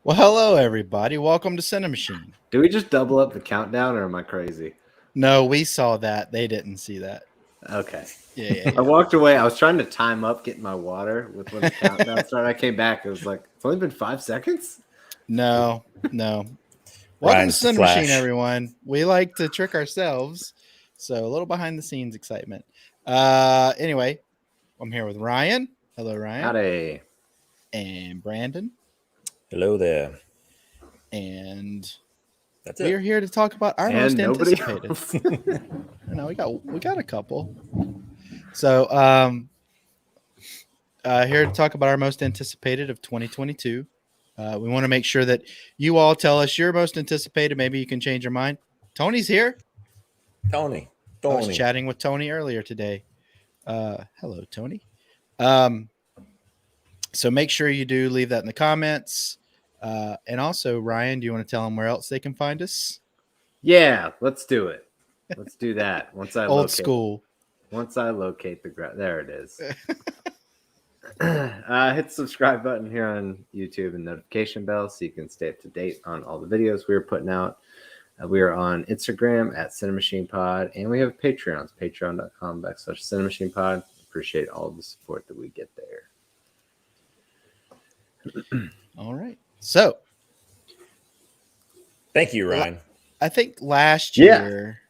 Well, hello everybody. Welcome to CiNEMACHiNE. Do we just double up the countdown, or am I crazy? No, we saw that. They didn't see that. Okay. Yeah. I walked away. I was trying to time up getting my water with when the countdown started. I came back. It was like, it's only been 5 seconds? No. Welcome Ryan's to CiNEMACHiNE, Flash. everyone. We like to trick ourselves. So a little behind the scenes excitement. Anyway, I'm here with Ryan. Hello, Ryan. Howdy. And Brandon. Hello there. And That's we are it. here to talk about our And most nobody anticipated. else. No, we got a couple. So here to talk about our most anticipated of 2022. We want to make sure that you all tell us your most anticipated. Maybe you can change your mind. Tony's here. Tony. I was chatting with Tony earlier today. Hello, Tony. So make sure you do leave that in the comments. And also, Ryan, do you want to tell them where else they can find us? Yeah, let's do it. Let's do that. Once I Old school. Once I locate there it is. Hit the subscribe button here on YouTube and notification bell so you can stay up to date on all the videos we're putting out. We are on Instagram at CiNEMAChinePod, and we have Patreons, patreon.com/CiNEMAChinePod. Appreciate all the support that we get there. All right. So, thank you, Ryan. I think last year,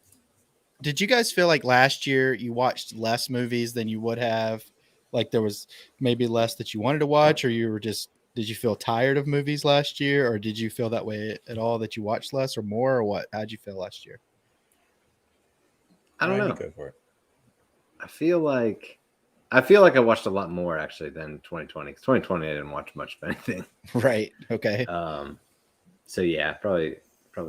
did you guys feel like last year you watched less movies than you would have? Like there was maybe less that you wanted to watch, or you were just, did you feel tired of movies last year, or did you feel that way at all, that you watched less or more, or what? How'd you feel last year? I don't Ryan, know. you go for it. I feel like I watched a lot more actually than 2020. 2020 I didn't watch much of anything. Right. Okay. So yeah, probably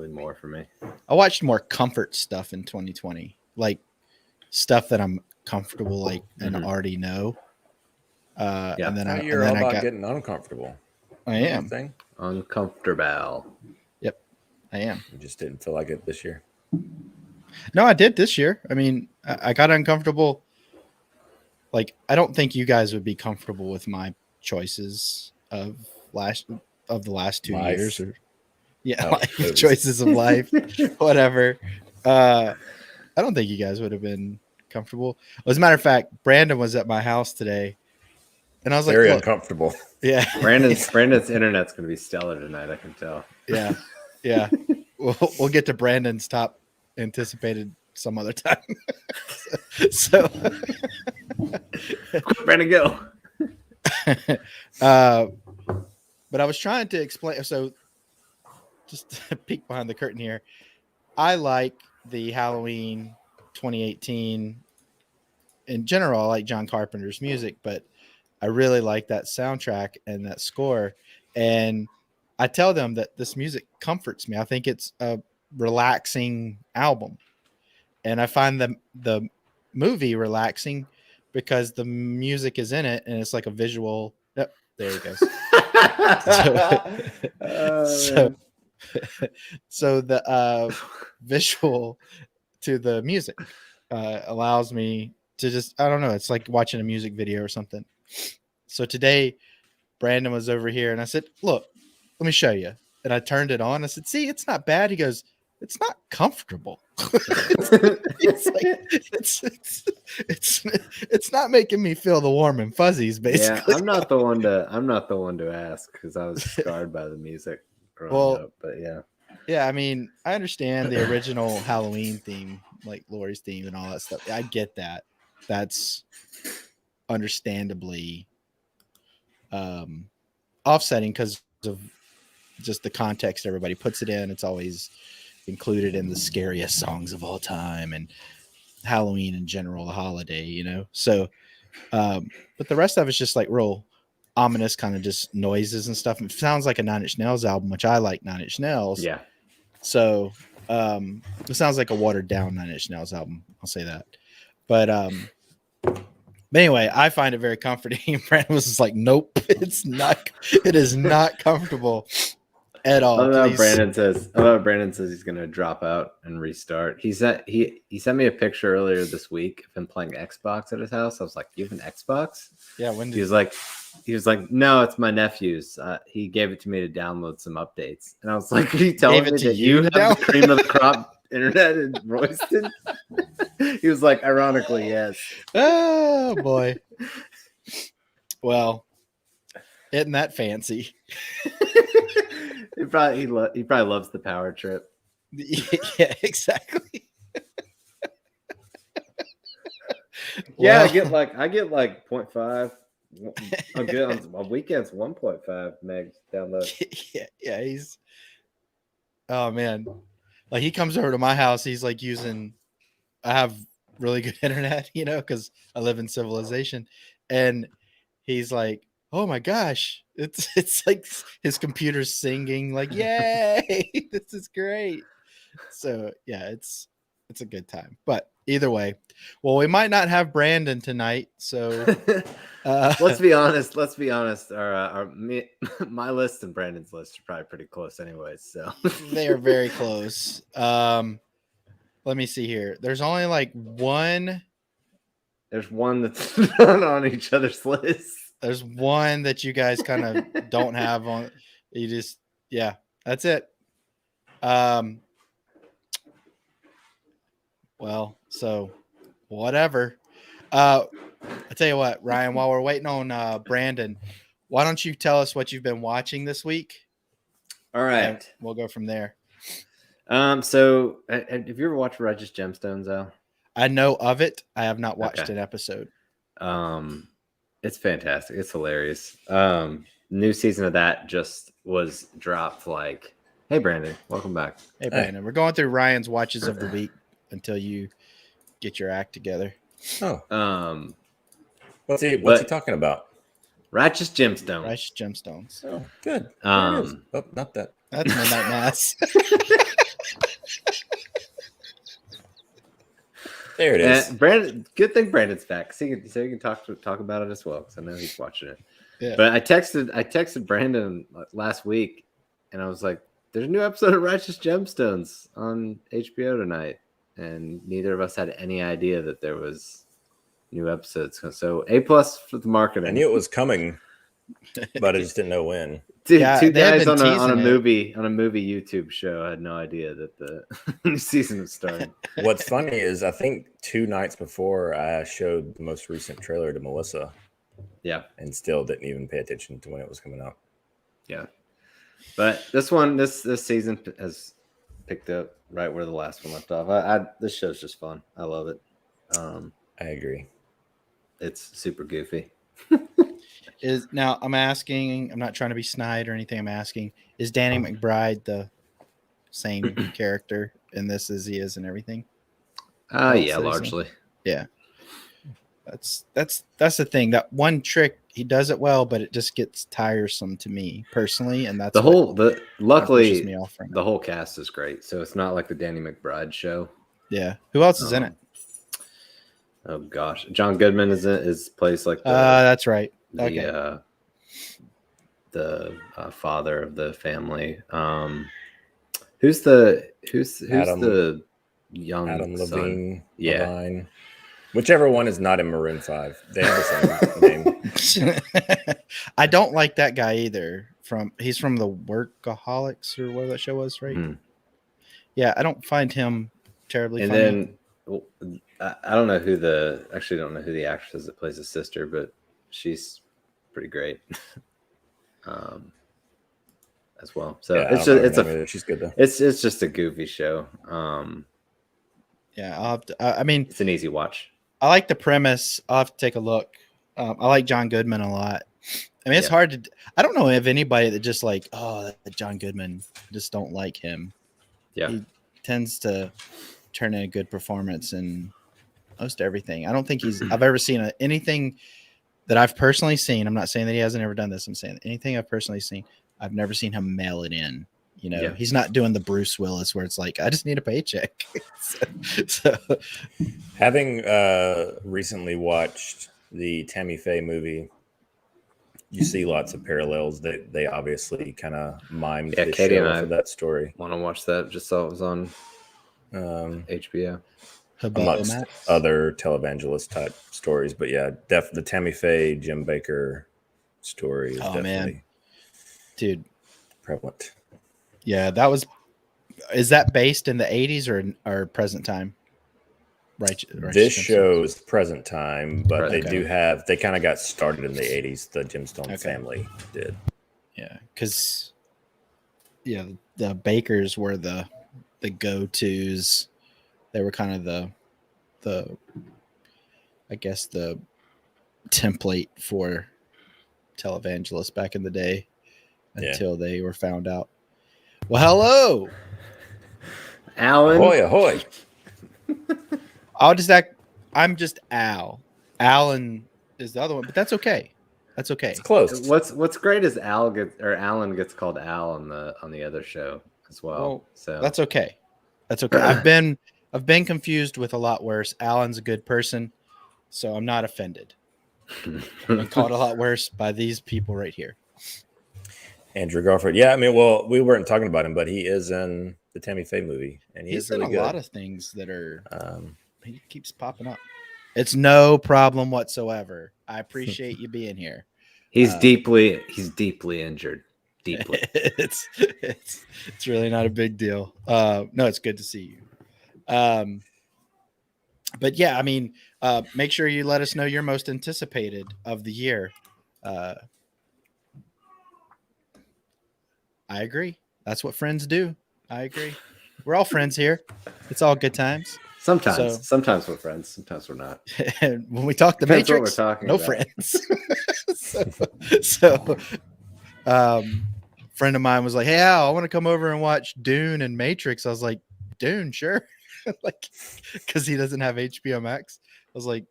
more for me. I watched more comfort stuff in 2020, like stuff that I'm comfortable like and already know. And then You're all about getting uncomfortable. I am Thing? Uncomfortable. Yep, I am. You just didn't feel like it this year. No, I did this year. I mean, I got uncomfortable. Like, I don't think you guys would be comfortable with my choices of the last 2 years, or choices of life, whatever. I don't think you guys would have been comfortable. As a matter of fact, Brandon was at my house today, and I was very like, uncomfortable. Yeah, Brandon's internet's gonna be stellar tonight. I can tell. Yeah. We'll get to Brandon's top anticipated some other time. so Brandon, go. But I was trying to explain. So just to peek behind the curtain here, I like the Halloween 2018 in general. I like John Carpenter's music, but I really like that soundtrack and that score. And I tell them that this music comforts me. I think it's a relaxing album. And I find the movie relaxing because the music is in it and it's like a visual. Yep, there he goes. So the visual to the music allows me to just, I don't know, it's like watching a music video or something. So today Brandon was over here and I said, look, let me show you. And I turned it on. I said, see, it's not bad. He goes, it's not comfortable. It's not making me feel the warm and fuzzies, basically. Yeah, I'm not the one to ask because I was scarred by the music growing up. But yeah, I mean, I understand the original Halloween theme, like Laurie's theme and all that stuff. I get that. That's understandably offsetting because of just the context everybody puts it in. It's always included in the scariest songs of all time and Halloween in general, the holiday, you know. So but the rest of it's just like real ominous kind of just noises and stuff. It sounds like a Nine Inch Nails album, which I like Nine Inch Nails. Yeah. So it sounds like a watered down Nine Inch Nails album. I'll say that. But anyway, I find it very comforting. Brandon was just like, nope, it is not comfortable. at all. I love Please. Brandon says he's gonna drop out and restart. He sent me a picture earlier this week of him playing Xbox at his house. I was like, "You have an Xbox?" Yeah. When did He was like, "No, it's my nephew's. He gave it to me to download some updates." And I was like, "Are you telling me that you have the cream of the crop internet in Royston?" He was like, "Ironically, yes." Oh boy. Well, isn't that fancy? he probably loves the power trip. Yeah, exactly. Yeah, Well, I get like 0.5. I'm good on weekends. 1.5 megs download. yeah. He's. Oh man, like he comes over to my house. He's like using. I have really good internet, because I live in civilization, and he's like, "Oh my gosh, it's like his computer's singing, like, yay, this is great." So yeah, it's a good time. But either way, well, we might not have Brandon tonight, so Let's be honest. My list and Brandon's list are probably pretty close, anyways. So they are very close. Let me see here. There's only like one. There's one that's not on each other's list. There's one that you guys kind of don't have on. You just, yeah, that's it. Well, so whatever. I tell you what, Ryan, while we're waiting on Brandon, why don't you tell us what you've been watching this week? All right. And we'll go from there. So have you ever watched Righteous Gemstones, Al? I know of it. I have not watched an episode. It's fantastic. It's hilarious. New season of that just was dropped. Like, hey Brandon, welcome back. Hey Brandon, we're going through Ryan's watches of the week until you get your act together. Oh, what's he talking about? Righteous Gemstones. Righteous Gemstones. Oh, good. Oh, not that. That's Midnight Mass. There it is. Brandon, good thing Brandon's back. So you can talk about it as well, because I know he's watching it. Yeah. But I texted Brandon last week, and I was like, "There's a new episode of Righteous Gemstones on HBO tonight," and neither of us had any idea that there was new episodes. So A+ for the marketing. I knew it was coming, but I just didn't know when. Two Yeah, guys on a movie YouTube show had no idea that the new season was starting. What's funny is I think 2 nights before I showed the most recent trailer to Melissa. Yeah. And still didn't even pay attention to when it was coming out. Yeah. But this season has picked up right where the last one left off. This show's just fun. I love it. I agree. It's super goofy. Now I'm asking, I'm not trying to be snide or anything. I'm asking, is Danny McBride the same character in this as he is in everything? Yeah, largely. Yeah. That's the thing. That one trick, he does it well, but it just gets tiresome to me personally, and that's luckily me off from the whole cast is great, so it's not like the Danny McBride show. Yeah. Who else is in it? Oh gosh, John Goodman plays like that's right. Okay. The father of the family. Who's the young Adam son? Levine? Yeah. Levine. Whichever one is not in Maroon 5. They have the same name. I don't like that guy either. He's from the Workaholics or whatever that show was, right? Yeah, I don't find him terribly funny. And then I don't know who the actress is that plays the sister, but she's pretty great. As well. So yeah, she's good though. It's just a goofy show. Yeah, I'll have to, I mean, it's an easy watch. I like the premise. I'll have to take a look. I like John Goodman a lot. I mean, it's hard to. I don't know if anybody that just like, John Goodman, just don't like him. Yeah, he tends to turn in a good performance in most everything. I don't think I've ever seen anything that I've personally seen. I'm not saying that he hasn't ever done this. I'm saying anything I've personally seen, I've never seen him mail it in. He's not doing the Bruce Willis where it's like, I just need a paycheck. so having recently watched the Tammy Faye movie, you see lots of parallels. They obviously kind of mimed the Katie and show I for that story. Want to watch that? Just saw it was on HBO. Amongst other televangelist type stories. But yeah, the Tammy Faye, Jim Baker story is definitely dude prevalent. Yeah, is that based in the 80s or present time? Right. This show is present time, but Okay. they kind of got started in the 80s. The Gemstone family did. Yeah, because the Bakers were the go-tos. They were kind of the I guess the template for televangelists back in the day until they were found out. Well, hello, Alan. Ahoy, ahoy. I'm just Al. Alan is the other one, but that's okay. That's okay. It's close. What's great is Alan gets called Al on the other show as well. So that's okay. That's okay. I've been confused with a lot worse. Alan's a good person, so I'm not offended. I've been called a lot worse by these people right here. Andrew Garfield. Yeah, I mean, well, we weren't talking about him, but he is in the Tammy Faye movie, and he's really good. A lot of things that are. He keeps popping up. It's no problem whatsoever. I appreciate you being here. He's deeply injured. Deeply. It's really not a big deal. No, it's good to see you. But yeah, I mean, make sure you let us know your most anticipated of the year. I agree. That's what friends do. I agree. We're all friends here. It's all good times. Sometimes we're friends. Sometimes we're not. And when we talk the Matrix, no friends. so, friend of mine was like, "Hey, Al, I want to come over and watch Dune and Matrix." I was like, "Dune, sure." Like, because he doesn't have HBO Max. I was like,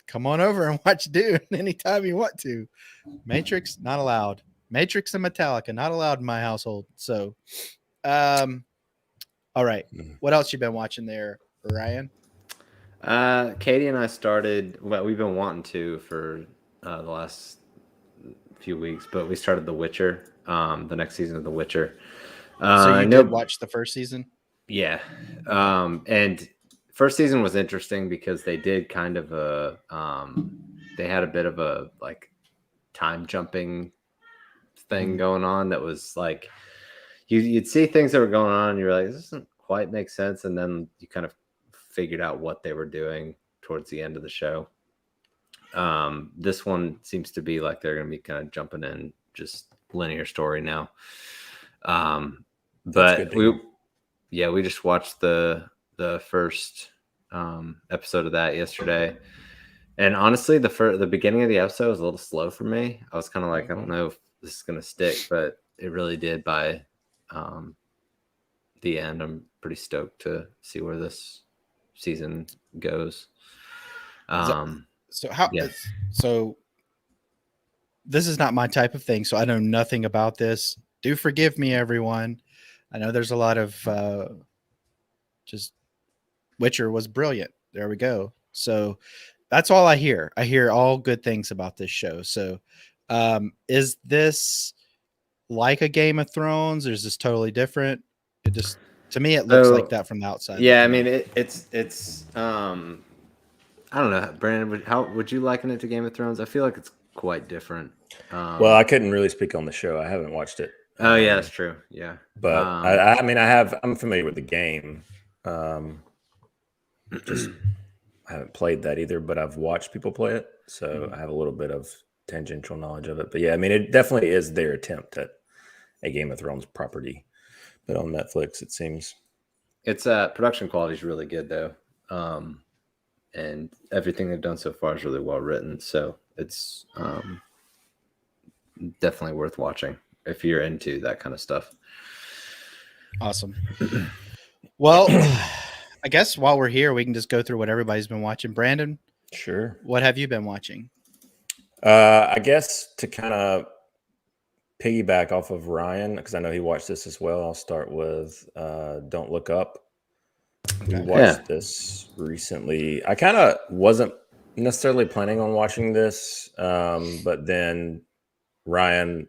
"Come on over and watch Dune anytime you want to." Matrix, not allowed. Matrix and Metallica, not allowed in my household. So, all right. What else you been watching there, Ryan? Katie and I started. Well, we've been wanting to for the last few weeks, but we started The Witcher. The next season of The Witcher. So you did watch the first season? Yeah. And first season was interesting because they did kind of they had a bit of a like time jumping thing going on that was like you'd see things that were going on and you're like, this doesn't quite make sense, and then you kind of figured out what they were doing towards the end of the show. This one seems to be like they're going to be kind of jumping in just linear story now. But we just watched the first episode of that yesterday, and honestly, the beginning of the episode was a little slow for me. I was kind of like, I don't know if this is going to stick, but it really did by the end. I'm pretty stoked to see where this season goes. So this is not my type of thing, so I know nothing about this. Do forgive me, everyone. I know there's a lot of just Witcher was brilliant. There we go. So that's all I hear. I hear all good things about this show. So is this like a Game of Thrones, or is this totally different? It just, to me, it looks like that from the outside. Yeah, I mean, it's I don't know, Brandon. How would you liken it to Game of Thrones? I feel like it's quite different. Well, I couldn't really speak on the show. I haven't watched it. Oh yeah, that's true. Yeah, but I'm familiar with the game. Just I haven't played that either, but I've watched people play it, so I have a little bit of tangential knowledge of it. But yeah, I mean, it definitely is their attempt at a Game of Thrones property, but on Netflix, it seems. It's production quality is really good though, and everything they've done so far is really well written. So it's definitely worth watching if you're into that kind of stuff. Awesome. Well, I guess while we're here, we can just go through what everybody's been watching. Brandon, sure. What have you been watching? I guess to kind of piggyback off of Ryan, because I know he watched this as well, I'll start with Don't Look Up. We watched this recently. I kind of wasn't necessarily planning on watching this, but then Ryan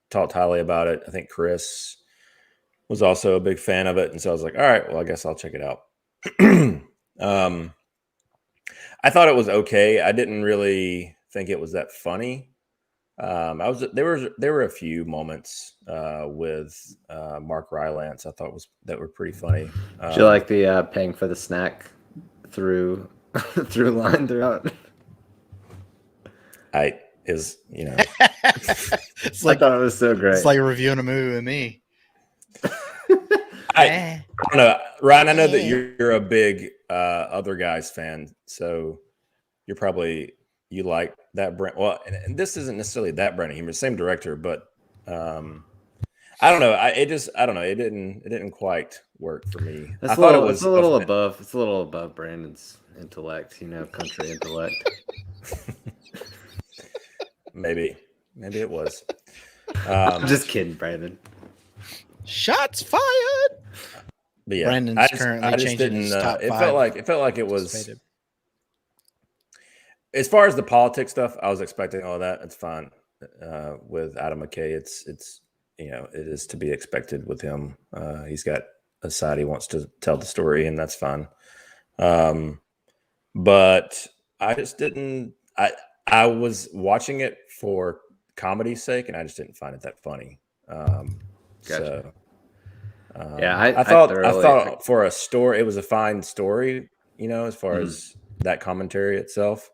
talked highly about it. I think Chris was also a big fan of it, and so I was like, all right, well, I guess I'll check it out. I thought it was okay. I didn't really think it was that funny. There were a few moments with Mark Rylance I thought that were pretty funny. Do you like the paying for the snack through line throughout? It's I thought it was so great. It's like reviewing a movie with me. I don't know, Ryan. I know that you're a big Other Guys fan, so you like that brand. Well, and this isn't necessarily that brand of humor, same director, but I don't know. I don't know. It didn't quite work for me. I thought it was a little above. It's a little above Brandon's intellect, country intellect. Maybe it was. I'm just kidding, Brandon. Shots fired. But yeah, Brandon's currently changing his top it five. felt like it was. As far as the politics stuff, I was expecting all that. It's fine with Adam McKay. It's it is to be expected with him. He's got a side he wants to tell the story, and that's fine. But I just didn't. I was watching it for comedy's sake, and I just didn't find it that funny. Gotcha. So, I thought for a story, it was a fine story. As far as that commentary itself.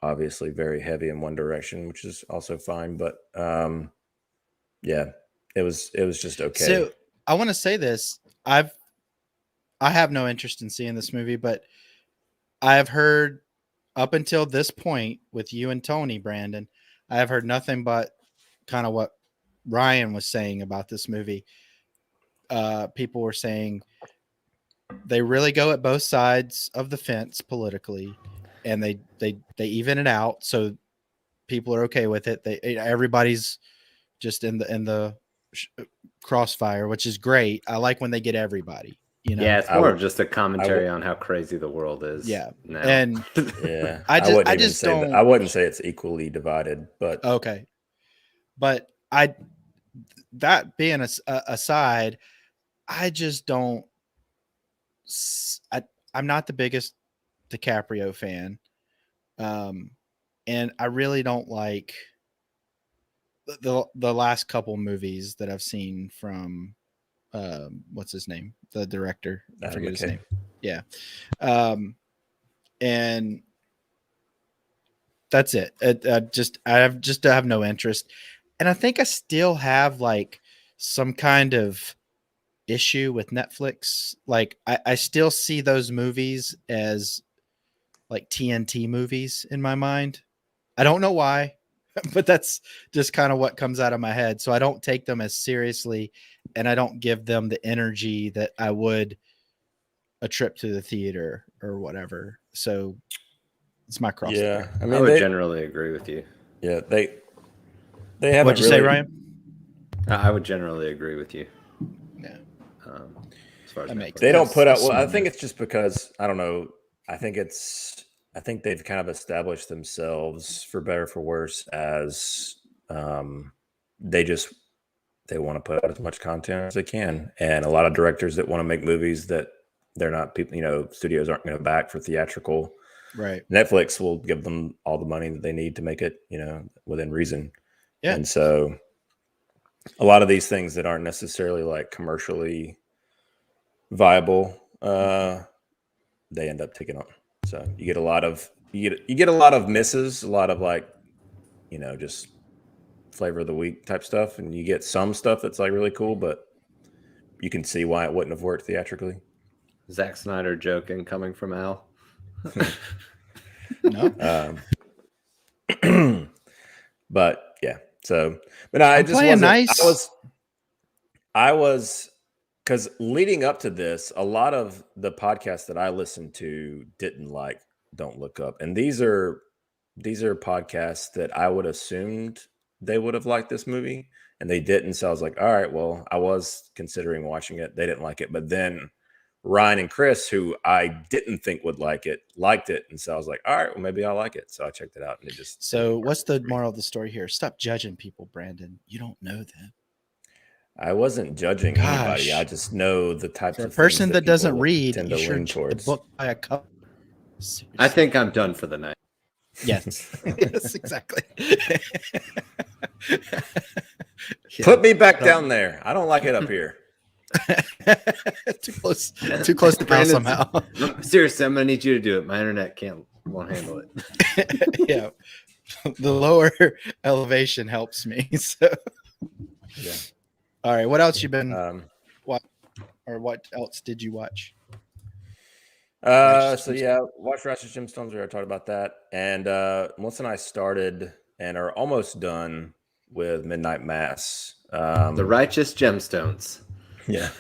Obviously very heavy in one direction, which is also fine, but yeah, it was just okay. So I want to say this. I have no interest in seeing this movie, but I have heard up until this point with you and Tony, Brandon, I have heard nothing but kind of what Ryan was saying about this movie. People were saying they really go at both sides of the fence politically, and they even it out so people are okay with it. Everybody's just in the crossfire, which is great. I like when they get everybody. Yeah, it's more of just a commentary on how crazy the world is. Yeah, now. and yeah, I wouldn't say it's equally divided, but okay. But that being aside, I just don't. I'm not the biggest DiCaprio fan, and I really don't like the last couple movies that I've seen from what's his name, the director. I forget his name. Yeah, and that's it. I have no interest, and I think I still have like some kind of issue with Netflix. Like I still see those movies as like TNT movies in my mind. I don't know why, but that's just kind of what comes out of my head. So I don't take them as seriously, and I don't give them the energy that I would a trip to the theater or whatever. So it's my cross. Yeah, I would generally agree with you. Yeah, they haven't. What'd you say, Ryan? I would generally agree with you. Yeah. As far as they don't put out. Well, I think it's just because I don't know. I think they've kind of established themselves, for better or for worse, as they want to put out as much content as they can, and a lot of directors that want to make movies that they're not people. Studios aren't going to back for theatrical. Right. Netflix will give them all the money that they need to make it, within reason. Yeah. And so a lot of these things that aren't necessarily like commercially viable, they end up taking on. So you get a lot of misses, a lot of like, just flavor of the week type stuff, and you get some stuff that's like really cool, but you can see why it wouldn't have worked theatrically. Zack Snyder joking coming from Al. No. But yeah. So, but I just wasn't. Nice. I was because leading up to this, a lot of the podcasts that I listened to didn't like Don't Look Up, and these are podcasts that I would assumed they would have liked this movie, and they didn't. So I was like, all right, well, I was considering watching it. They didn't like it, but then Ryan and Chris, who I didn't think would like it, liked it, and so I was like, all right, well maybe I'll like it. So I checked it out, and it just. So what's the moral of the story here? Stop judging people, Brandon. You don't know them. I wasn't judging anybody. I just know the types For a of person things that doesn't people read, tend you to should lean judge towards. the book by a cover. I think I'm done for the night. Yes, yes, exactly. Put me back down there. I don't like it up here. too close to now somehow. Seriously, I'm gonna need you to do it. My internet won't handle it. Yeah, the lower elevation helps me. So, Yeah. All right, what else you been? What else did you watch? So yeah, watch Righteous Gemstones. We already talked about that, and Melissa and I started and are almost done with Midnight Mass. The Righteous Gemstones. Yeah.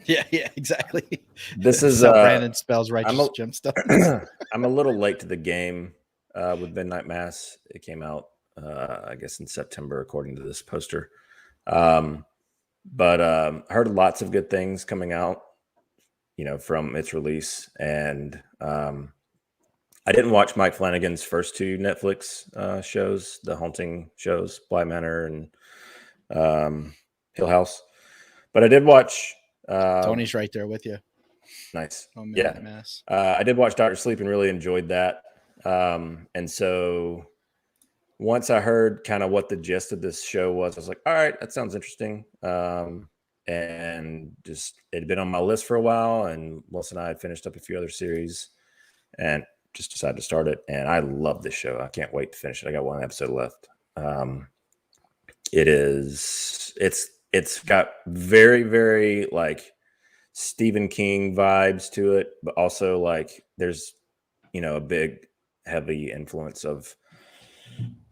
Yeah, exactly. This is how Brandon spells Righteous Gemstones. I'm a little late to the game with Midnight Mass. It came out, I guess, in September, according to this poster. But heard lots of good things coming out, from its release. And I didn't watch Mike Flanagan's first two Netflix shows, the Haunting shows, Bly Manor and Hill House. But I did watch. Tony's right there with you. Nice. Oh, yeah. Mass. I did watch Dr. Sleep and really enjoyed that. And so once I heard kind of what the gist of this show was, I was like, all right, that sounds interesting. And just it had been on my list for a while, and Melissa and I had finished up a few other series and just decided to start it. And I love this show. I can't wait to finish it. I got one episode left. It's got very, very like Stephen King vibes to it, but also like there's, a big heavy influence of,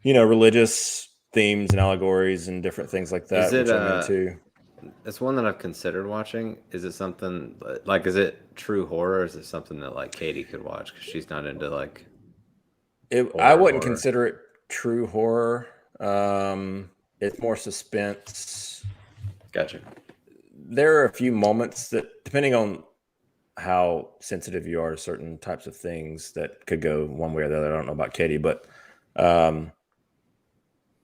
religious themes and allegories and different things like that. Is it, which I'm into. It's one that I've considered watching. Is it something like, is it true horror? Or is it something that like Katie could watch? Cause she's not into like it. I wouldn't consider it true horror. It's more suspense. Gotcha. There are a few moments that, depending on how sensitive you are to certain types of things, that could go one way or the other. I don't know about Katie, but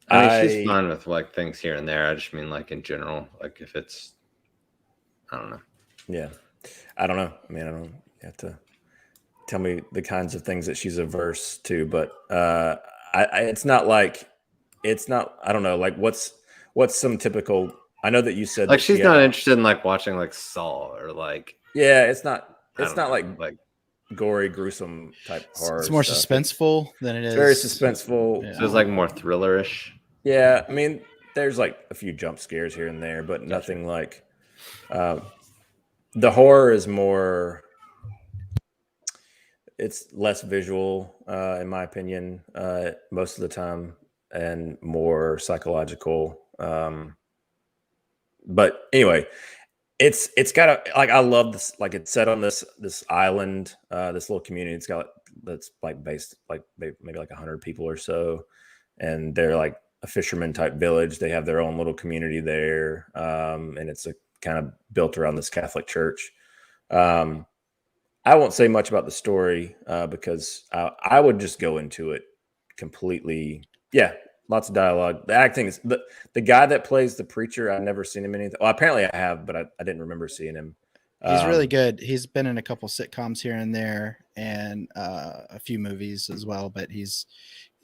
she's fine with like things here and there. I just mean like in general, like if it's, I don't know. Yeah, I don't know. I mean, I don't. You have to tell me the kinds of things that she's averse to, but it's not like it's not. I don't know. Like what's some typical. I know that you said like she's not interested in like watching like Saw or like. Yeah, it's not like gory, gruesome type horror. It's more suspenseful than it is. Very suspenseful. Yeah. So it's like more thrillerish. Yeah, I mean, there's like a few jump scares here and there, but nothing like. The horror is more. It's less visual, in my opinion, most of the time, and more psychological. But anyway. It's got a like I love this, like it's set on this island, this little community. That's like based like maybe like 100 people or so, and they're like a fisherman type village. They have their own little community there, and it's a kind of built around this Catholic church. I won't say much about the story because I would just go into it completely. Yeah. Lots of dialogue. The acting is the guy that plays the preacher. I've never seen him in anything. Well, apparently I have, but I didn't remember seeing him. He's really good. He's been in a couple sitcoms here and there, and a few movies as well. But he's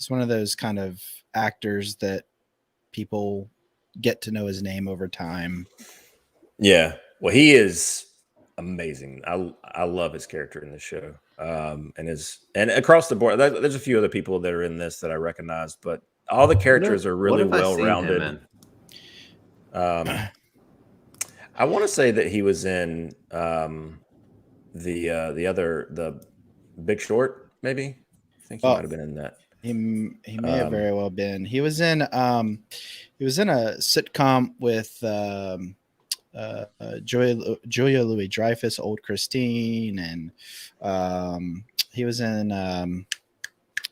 one of those kind of actors that people get to know his name over time. Yeah, well, he is amazing. I love his character in this show, and across the board. There's a few other people that are in this that I recognize, but. All the characters are really well rounded. I want to say that he was in the Big Short, maybe. I think he might have been in that. He may have very well been. He was in a sitcom with Julia Louis-Dreyfus, Old Christine, and he was in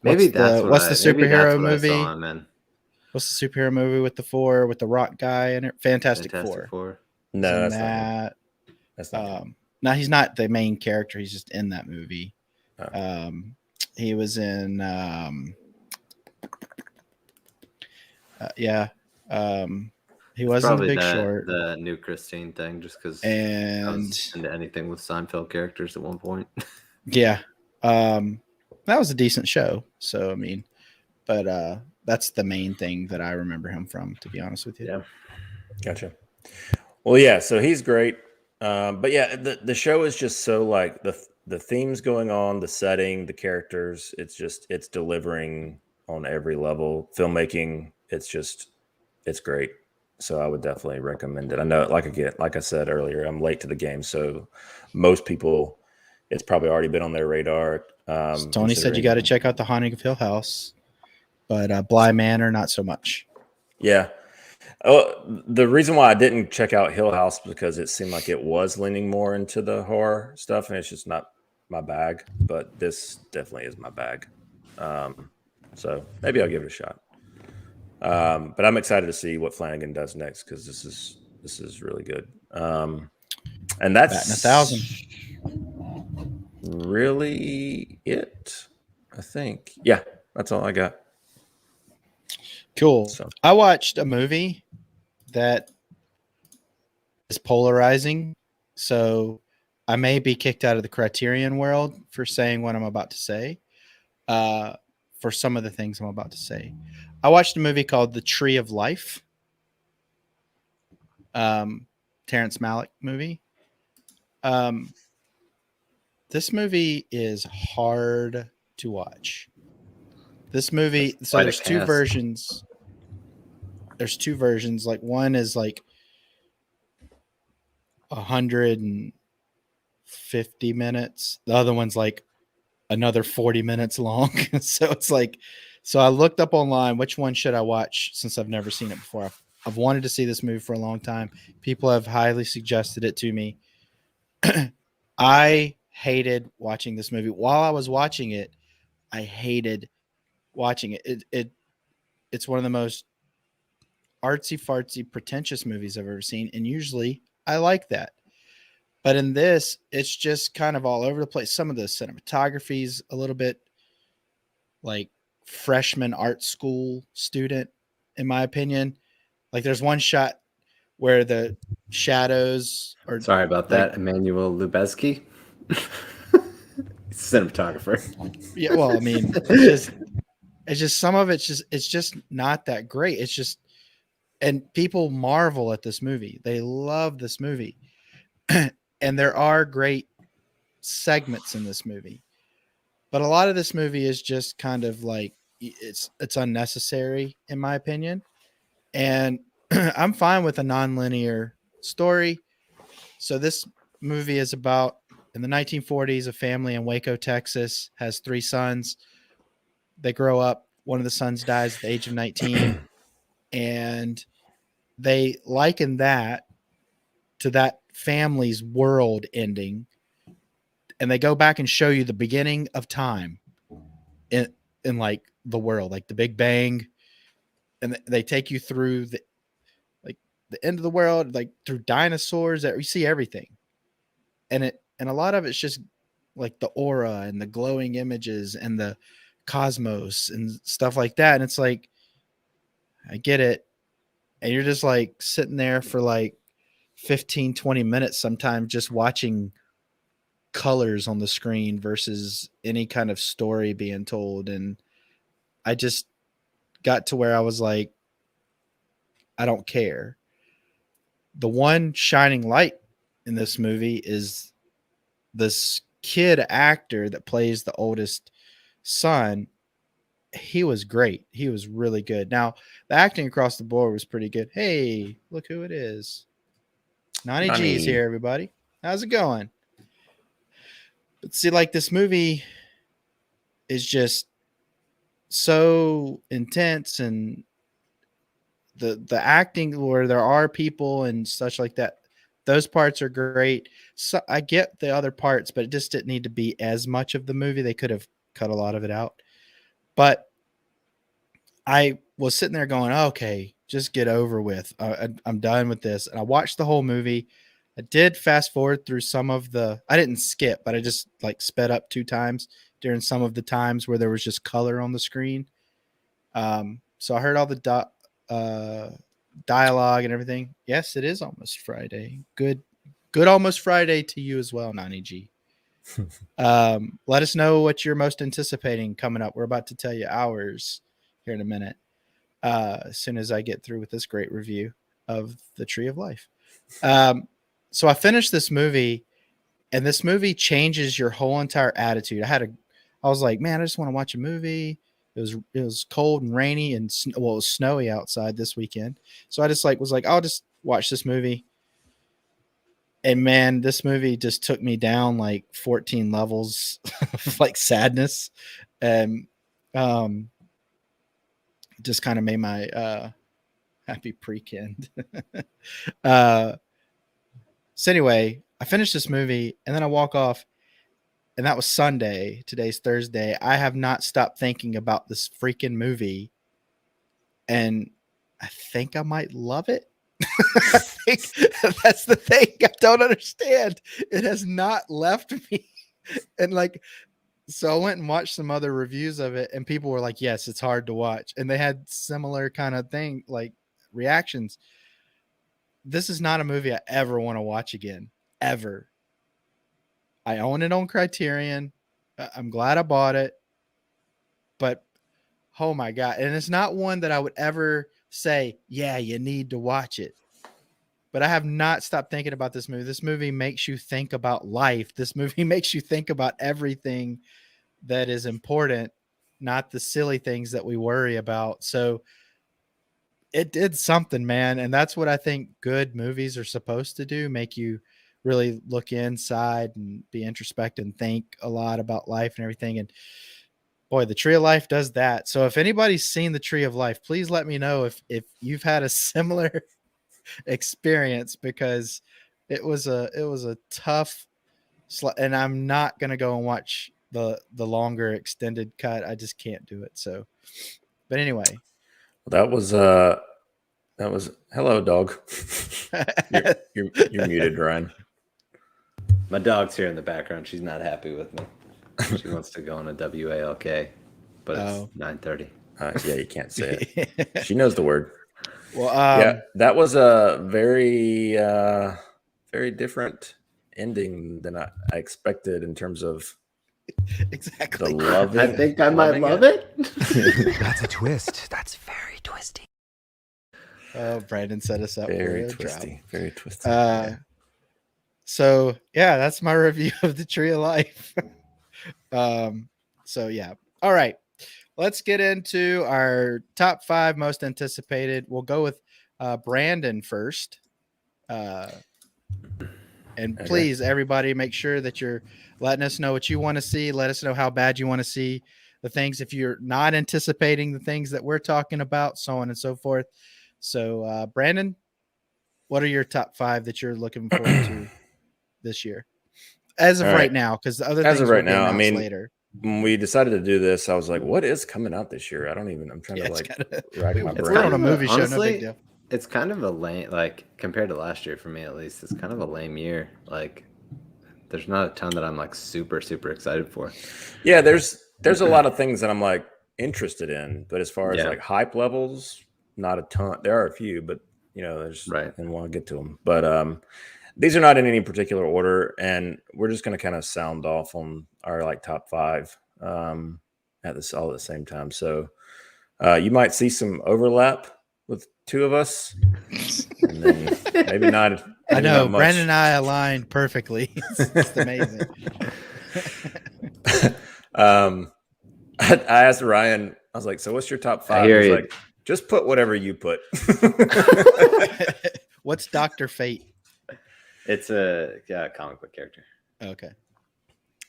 maybe what's the superhero movie? What's the superhero movie with the Rock guy in it? Fantastic Four. No, that's not. That's not. Now he's not the main character. He's just in that movie. Oh. He was in yeah. He was in The Big Short. The new Christine thing, just because I And was into anything with Seinfeld characters at one point. yeah. That was a decent show. So I mean, but that's the main thing that I remember him from, to be honest with you. Yeah. Gotcha. Well, yeah, so he's great. But yeah, the show is just so like the themes going on, the setting, the characters, it's delivering on every level. Filmmaking, it's great. So I would definitely recommend it. I know, like I said earlier, I'm late to the game, so most people, it's probably already been on their radar. Tony said you got to check out The Haunting of Hill House, but Bly Manor, not so much. Yeah. Oh, the reason why I didn't check out Hill House because it seemed like it was leaning more into the horror stuff, and it's just not my bag. But this definitely is my bag. So maybe I'll give it a shot. But I'm excited to see what Flanagan does next because this is really good. And that's Batting 1,000. really it, I think. Yeah, that's all I got. Cool. So. I watched a movie that is polarizing, so I may be kicked out of the Criterion world for saying what I'm about to say. For some of the things I'm about to say, I watched a movie called The Tree of Life. Terrence Malick movie. This movie is hard to watch. This movie, so there's two versions. There's two versions. Like one is like 150 minutes. The other one's like another 40 minutes long. So it's like, so I looked up online, which one should I watch since I've never seen it before. I've wanted to see this movie for a long time. People have highly suggested it to me. I hated watching this movie. While I was watching it, I hated watching it. It's one of the most artsy fartsy pretentious movies I've ever seen, and usually I like that. But in this, it's just kind of all over the place. Some of the cinematography is a little bit like freshman art school student, in my opinion. Like there's one shot where the shadows are. Sorry about that, Emmanuel Lubezki, cinematographer. Yeah, well, I mean, it's just some of it's just not that great. It's just, and people marvel at this movie. They love this movie. And there are great segments in this movie. But a lot of this movie is just kind of like it's unnecessary in my opinion. And I'm fine with a non-linear story. So this movie is about in the 1940s, a family in Waco, Texas has 3 sons. They grow up. One of the sons dies at the age of 19. And they liken that to that family's world ending. And they go back and show you the beginning of time in like the world, like the Big Bang. And they take you through the end of the world, like through dinosaurs, that we see everything. And a lot of it's just like the aura and the glowing images and the cosmos and stuff like that. And it's like, I get it. And you're just like sitting there for like 15, 20 minutes sometimes just watching colors on the screen versus any kind of story being told. And I just got to where I was like, I don't care. The one shining light in this movie is this kid actor that plays the oldest son. He was great. He was really good. Now, the acting across the board was pretty good. Hey, look who it is. Nani G's here, everybody. How's it going? But see, like this movie is just so intense, and the acting where there are people and such like that, those parts are great. So I get the other parts, but it just didn't need to be as much of the movie. They could have cut a lot of it out. But I was sitting there going, okay, just get over with. I'm done with this. And I watched the whole movie. I did fast forward through some of the. I didn't skip, but I just like sped up 2 times during some of the times where there was just color on the screen. So I heard all the dialogue and everything. Yes, it is almost Friday. Good almost Friday to you as well, Nani G. Let us know what you're most anticipating coming up. We're about to tell you ours here in a minute. As soon as I get through with this great review of the Tree of Life. So I finished this movie, and this movie changes your whole entire attitude. I was like, man, I just want to watch a movie. It was cold and rainy, and it was snowy outside this weekend. So I just was like, I'll just watch this movie. And man, this movie just took me down like 14 levels of like sadness, and just kind of made my happy pre-kend. So anyway, I finished this movie, and then I walk off, and that was Sunday. Today's Thursday. I have not stopped thinking about this freaking movie, and I think I might love it. I think that's the thing. I don't understand. It has not left me. And so I went and watched some other reviews of it, and people were like, yes, it's hard to watch. And they had similar kind of thing, like reactions. This is not a movie I ever want to watch again, ever. I own it on Criterion. I'm glad I bought it, but oh my God. And it's not one that I would ever say, yeah, you need to watch it. But I have not stopped thinking about this movie. This movie makes you think about life. This movie makes you think about everything that is important, not the silly things that we worry about. So it did something, man. And that's what I think good movies are supposed to do. Make you really look inside and be introspective and think a lot about life and everything. And boy, the Tree of Life does that. So if anybody's seen the Tree of Life, please let me know if you've had a similar experience, because it was a tough and I'm not going to go and watch the longer extended cut. I just can't do it. So, but anyway, that was hello, dog. you're muted, Ryan. My dog's here in the background. She's not happy with me. She wants to go on a WALK, but it's 9:30. Yeah, you can't say it. She knows the word. Well, yeah, that was a very, very different ending than I expected in terms of exactly the love. I think I might love it. That's a twist. That's very twisty. Oh, Brandon set us up. Very for a twisty. drop. Very twisty. So yeah, that's my review of the Tree of Life. So yeah. All right. Let's get into our top 5 most anticipated. We'll go with Brandon first. And please, everybody, make sure that you're letting us know what you want to see. Let us know how bad you want to see the things. If you're not anticipating the things that we're talking about, so on and so forth. So, Brandon, what are your top 5 that you're looking forward to this year? As of right now, because the other things of right now, I mean, later. When we decided to do this, I was like, what is coming out this year? I'm trying to rack my brain. We're on a movie show, honestly, no big deal. It's kind of a lame, like compared to last year for me at least, it's kind of a lame year. Like there's not a ton that I'm like super, super excited for. Yeah, there's a lot of things that I'm like interested in, but as far as like hype levels, not a ton. There are a few, but there's and we'll get to them. But these are not in any particular order, and we're just going to kind of sound off on our like top 5 at this all at the same time. So you might see some overlap with 2 of us, and then maybe not. I know Brandon and I aligned perfectly. It's amazing. I asked Ryan. I was like, "So, what's your top 5?" He's like, "Just put whatever you put." What's Dr. Fate? It's a comic book character. Okay.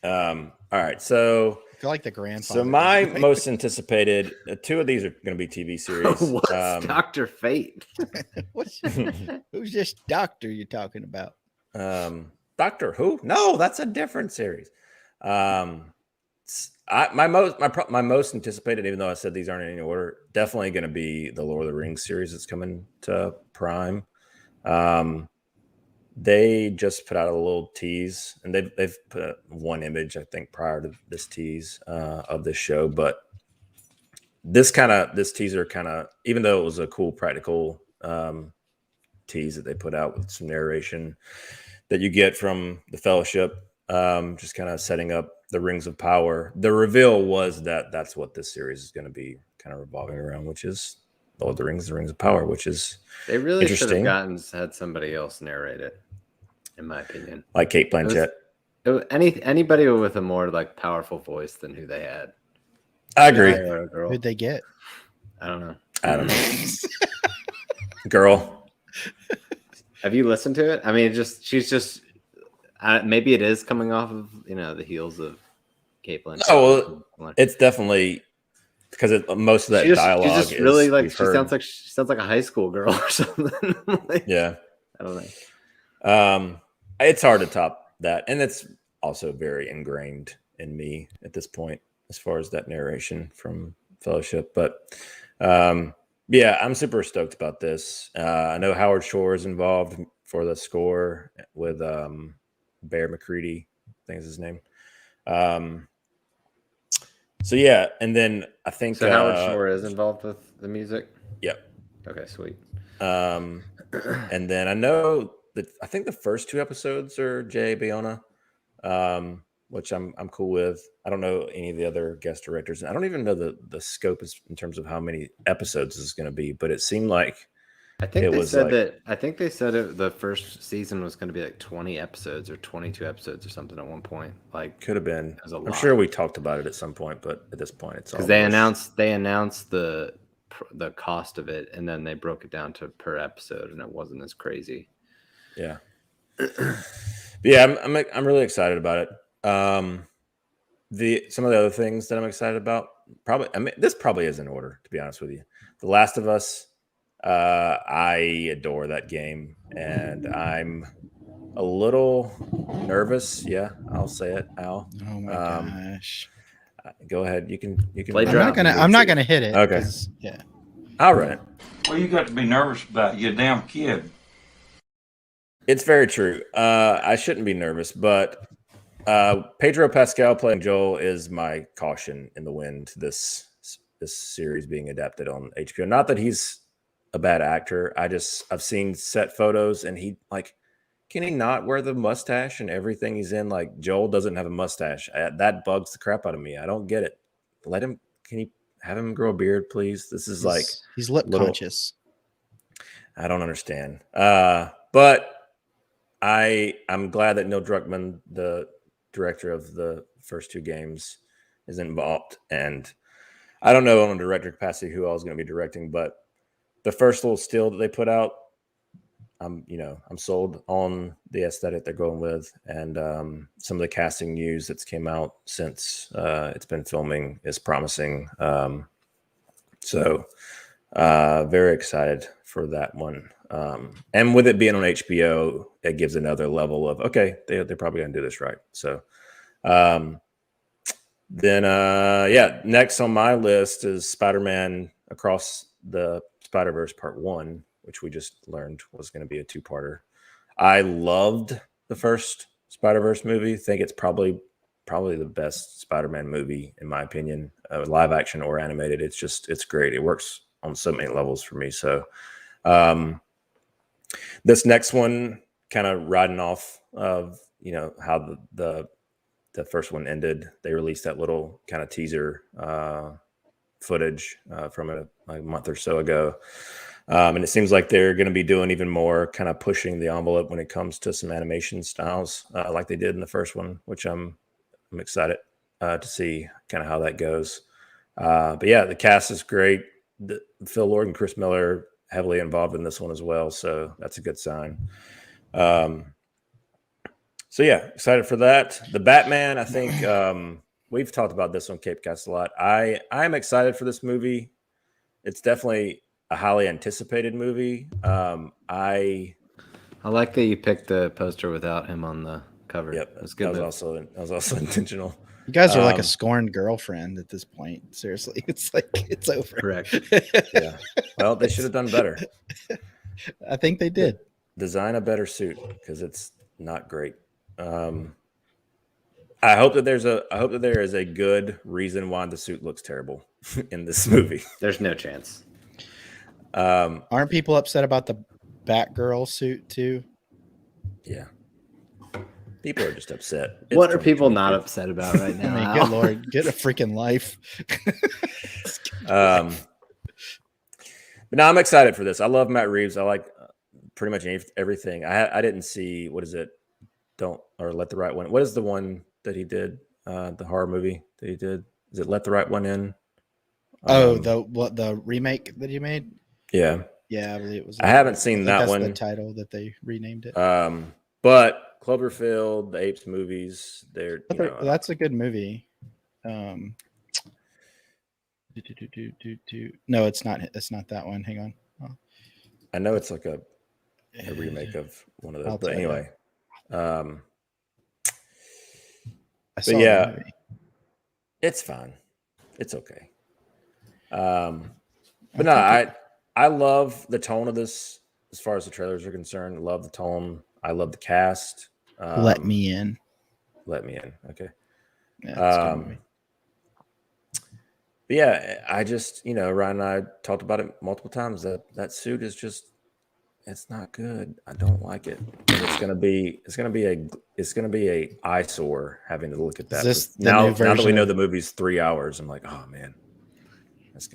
All right. So I feel like the grandfather. So my most anticipated 2 of these are going to be TV series. What's Dr. Fate? Who's this doctor you're talking about? Doctor Who? No, that's a different series. My most anticipated, even though I said these aren't in any order, definitely going to be the Lord of the Rings series that's coming to Prime. they just put out a little tease, and they've put one image, I think, prior to this tease of this show. But this teaser kind of, even though it was a cool practical tease that they put out with some narration that you get from the Fellowship, just kind of setting up the Rings of Power. The reveal was that that's what this series is going to be kind of revolving around, which is Lord of the Rings of Power, which is They really should have interesting. had somebody else narrate it, in my opinion. Like Kate Blanchett. Anybody with a more like powerful voice than who they had. I agree. Who'd they get? I don't know. Girl. Have you listened to it? I mean, she's just maybe it is coming off of the heels of Kate Blanchett. Oh, well, it's definitely because most of that dialogue she's just is really like she sounds like a high school girl or something. Yeah, I don't know. It's hard to top that, and it's also very ingrained in me at this point as far as that narration from Fellowship. But yeah, I'm super stoked about this. I know Howard Shore is involved for the score with Bear McCready, I think is his name. So yeah, and then I think Howard Shore is involved with the music. Yep. Okay, sweet. And then I know that I think the first 2 episodes are Jay Bayona, which I'm cool with. I don't know any of the other guest directors, and I don't even know the scope is in terms of how many episodes this is going to be. But it seemed like I think they said the first season was going to be like 20 episodes or 22 episodes or something at one point. Like could have been. I'm lot. Sure we talked about it at some point, but at this point, it's because they announced the cost of it, and then they broke it down to per episode, and it wasn't as crazy. Yeah. Yeah, I'm really excited about it. Some of the other things that I'm excited about, this probably is in order, to be honest with you. The Last of Us, I adore that game, and I'm a little nervous. Yeah, I'll say it, Al. Oh my gosh. Go ahead. You can. I'm not gonna hit it. Okay. Yeah. I'll run it. Well, you got to be nervous about your damn kid. It's very true. I shouldn't be nervous, but Pedro Pascal playing Joel is my caution in the wind. This series being adapted on HBO. Not that he's a bad actor. I've seen set photos, and can he not wear the mustache and everything he's in? Like Joel doesn't have a mustache. That bugs the crap out of me. I don't get it. Can you have him grow a beard, please? This is he's lip conscious. I don't understand. But I'm glad that Neil Druckmann, the director of the first 2 games, is involved. And I don't know on a director capacity who else is going to be directing, but the first little still that they put out, I'm sold on the aesthetic they're going with, and some of the casting news that's came out since it's been filming is promising. So very excited for that one. And with it being on HBO, it gives another level of, okay, they're probably going to do this right. So next on my list is Spider-Man Across the Spider-Verse Part 1, which we just learned was going to be a 2-parter. I loved the first Spider-Verse movie. I think it's probably the best Spider-Man movie, in my opinion, live action or animated. It's great. It works on so many levels for me. So this next one, kind of riding off of how the first one ended. They released that little kind of teaser footage from it like a month or so ago, and it seems like they're going to be doing even more, kind of pushing the envelope when it comes to some animation styles, like they did in the first one, which I'm excited to see kind of how that goes. But yeah, the cast is great. Phil Lord and Chris Miller heavily involved in this one as well, so that's a good sign. So yeah, excited for that. The Batman, I think we've talked about this on Capecast a lot. I'm excited for this movie. It's definitely a highly anticipated movie. I like that you picked the poster without him on the cover. Yep, that's good. That was also intentional. You guys are like a scorned girlfriend at this point. Seriously, it's like it's over. Correct. Yeah. Well, they should have done better. I think they did. design a better suit because it's not great. I hope that there is a good reason why the suit looks terrible in this movie. There's no chance. Aren't people upset about the Batgirl suit too? Yeah. People are just upset. What are people not upset about right now? I mean, Al? good Lord, get a freaking life. But no, I'm excited for this. I love Matt Reeves. I like pretty much everything. I didn't see, what is it? Let the Right One. What is the one that he did? The horror movie that he did. Is it Let the Right One In? The remake that he made? Yeah. Yeah, I believe it was. I haven't seen that that's one. The title that they renamed it. But Cloverfield, the Apes movies, that's a good movie. No, it's not. It's not that one. Hang on. Oh. I know it's like a remake of one of those. But anyway, I but saw yeah, the movie. it's fine. It's okay. But no, I love the tone of this as far as the trailers are concerned. I love the tone. I love the cast. Let me in. Let me in. Okay. Yeah, that's a good movie. But yeah, I just, Ryan and I talked about it multiple times. That suit is just, it's not good. I don't like it. And it's gonna be a eyesore having to look at that. Now that we know the movie's 3 hours, I'm like, oh man.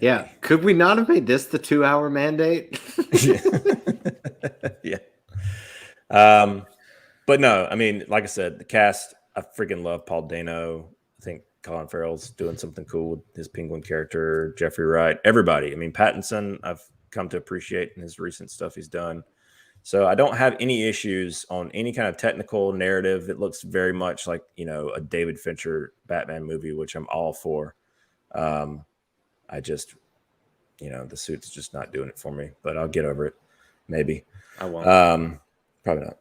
Yeah. Could we not have made this the 2-hour mandate? Yeah. But no, I mean, like I said, the cast, I freaking love Paul Dano. I think Colin Farrell's doing something cool with his Penguin character, Jeffrey Wright, everybody. I mean, Pattinson, I've come to appreciate in his recent stuff he's done. So I don't have any issues on any kind of technical narrative. It looks very much like, a David Fincher Batman movie, which I'm all for. I just, the suit's just not doing it for me, but I'll get over it. Maybe. I won't. Probably not.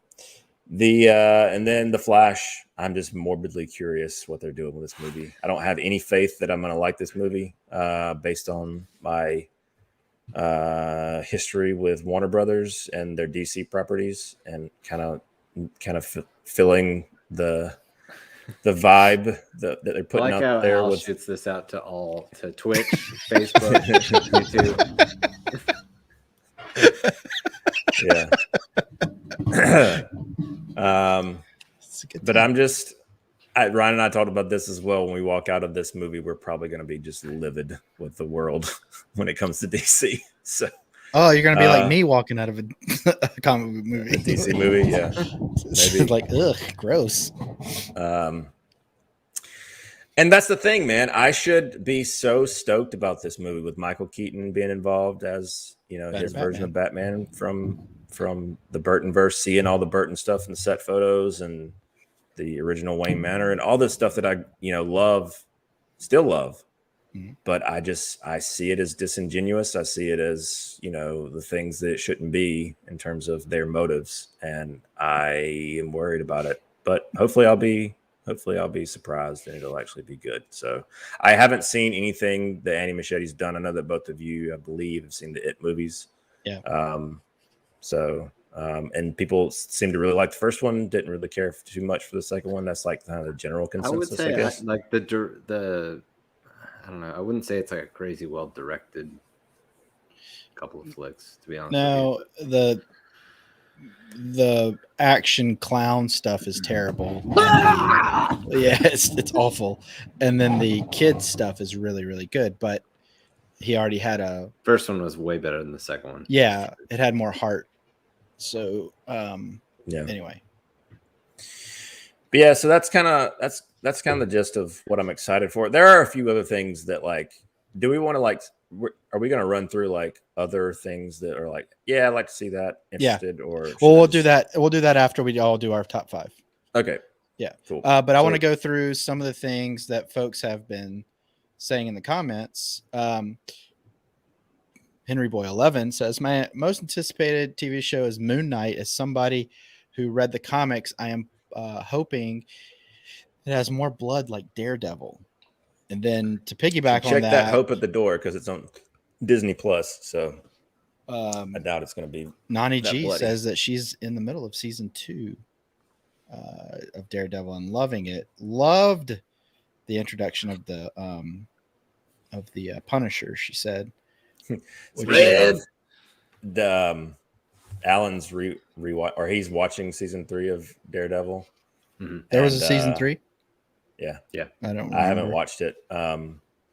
And then The Flash, I'm just morbidly curious what they're doing with this movie. I don't have any faith that I'm going to like this movie based on my history with Warner Brothers and their DC properties, and kind of filling the vibe that they're putting out there. Al shoots this out to Twitch, Facebook, YouTube. Yeah. But I'm just, Ryan and I talked about this as well. When we walk out of this movie, we're probably going to be just livid with the world when it comes to DC. So, you're going to be like me walking out of a comic book movie. A DC movie, yeah. Maybe. Like, ugh, gross. And that's the thing, man. I should be so stoked about this movie with Michael Keaton being involved as, his version of Batman from the Burtonverse, seeing all the Burton stuff in the set photos and the original Wayne Manor and all this stuff that I, still love. Mm-hmm. But I see it as disingenuous. I see it as, the things that it shouldn't be in terms of their motives. And I am worried about it. But hopefully I'll be surprised and it'll actually be good. So I haven't seen anything that Andy Machete's done. I know that both of you, I believe, have seen the It movies. Yeah. And people seem to really like the first one, didn't really care too much for the second one. That's like kind of the general consensus, I would say, I guess. like the I don't know. I wouldn't say it's like a crazy well directed couple of flicks, to be honest. No, the action clown stuff is terrible. Yeah, it's awful. And then the kids stuff is really, really good. But he already had first one was way better than the second one. Yeah, it had more heart. So anyway. But yeah, so that's kind of the gist of what I'm excited for. There are a few other things that, like, do we want to, are we going to run through like other things that are like, yeah, I'd like to see that, interested, or we'll do that. We'll do that after we all do our top 5. Okay. Yeah. Cool. But I want to go through some of the things that folks have been saying in the comments. Henry Boy 11 says, my most anticipated TV show is Moon Knight. As somebody who read the comics, I am hoping it has more blood like Daredevil. And then to piggyback on that, check that hope at the door because it's on Disney Plus. So I doubt it's going to be. Nani that G bloody. says that she's in the middle of season 2 of Daredevil and loving it. Loved the introduction of the Punisher. She said, Speaking of, the Alan's rewatch, or he's watching season 3 of Daredevil. There was a season 3. Yeah. I don't. I haven't watched it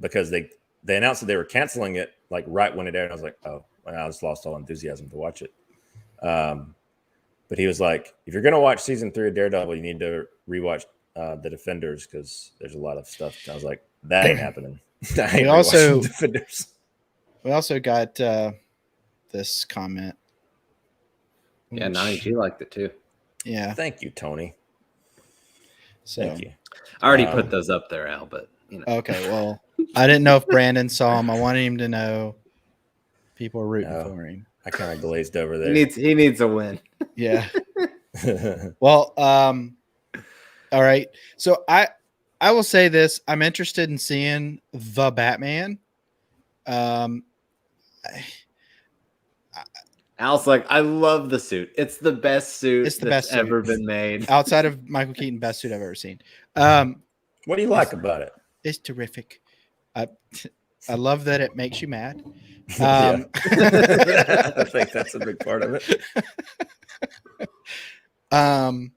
because they announced that they were canceling it like right when it aired. And I was like, oh, well, I just lost all enthusiasm to watch it. But he was like, if you're gonna watch season 3 of Daredevil, you need to rewatch The Defenders because there's a lot of stuff. And I was like, that ain't happening. I ain't rewatching Defenders. We also got this comment. Yeah, Nani G liked it too. Yeah. Thank you, Tony. So, Thank you. I already put those up there, Al, but you know. Okay, well, I didn't know if Brandon saw him. I wanted him to know people are rooting for him. I kind of glazed over there. He needs a win. Yeah. Well, all right. So I will say this. I'm interested in seeing the Batman. Al's like, I love the suit. It's the best suit that's ever been made. Outside of Michael Keaton, best suit I've ever seen. What do you like about it? It's terrific. I love that it makes you mad. I think that's a big part of it. I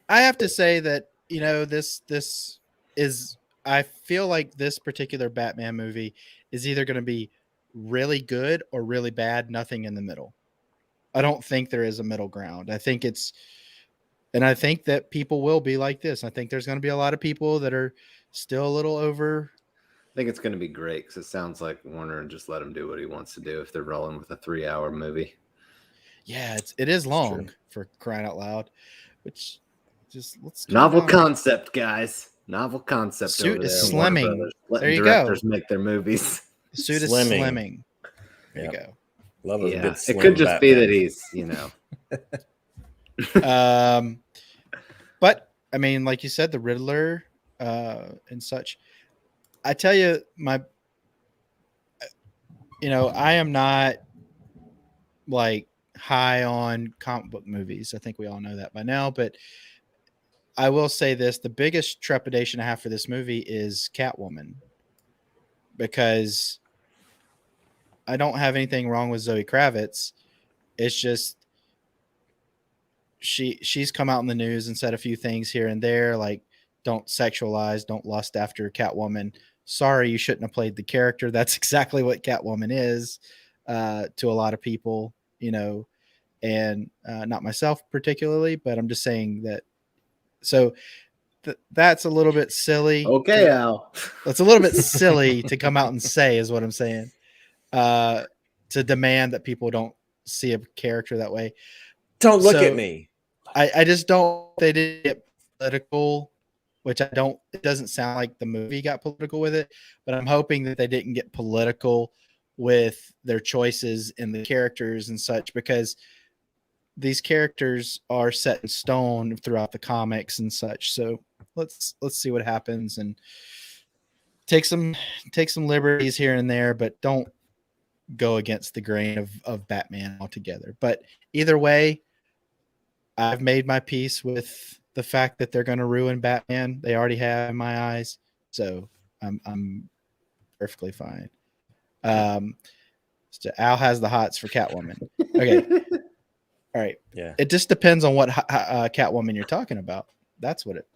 have to say that, you know, this is, I feel like this particular Batman movie is either going to be really good or really bad, nothing in the middle. I don't think there is a middle ground. I think I think that people will be like this. I think there's going to be a lot of people that are still a little over. I think it's going to be great because it sounds like Warner and just let him do what he wants to do if they're rolling with a 3-hour movie. Yeah, it is long for crying out loud. Which just let's novel concept, guys. Novel concept. Suit is slimming. There you directors go. Make their movies. The suit is slimming. There you go. Love a good slim it could just Batman. be that he's, you know. But I mean, like you said, the Riddler and such. I tell you, I am not like high on comic book movies. I think we all know that by now, but I will say this, the biggest trepidation I have for this movie is Catwoman, because I don't have anything wrong with Zoe Kravitz. It's just she's come out in the news and said a few things here and there, like don't sexualize, don't lust after Catwoman. Sorry, you shouldn't have played the character. That's exactly what Catwoman is to a lot of people, you know, and not myself particularly, but I'm just saying that. So that's a little bit silly. Okay, Al. That's a little bit silly to come out and say is what I'm saying. To demand that people don't see a character that way. Don't look at me. I just don't. They didn't get political, which I don't. It doesn't sound like the movie got political with it, but I'm hoping that they didn't get political with their choices in the characters and such, because these characters are set in stone throughout the comics and such. So let's see what happens and take some liberties here and there, but don't go against the grain of Batman altogether. But either way, I've made my peace with the fact that they're going to ruin Batman. They already have in my eyes. So I'm perfectly fine. So Al has the hots for Catwoman. Okay. All right. Yeah. It just depends on what Catwoman you're talking about. That's what it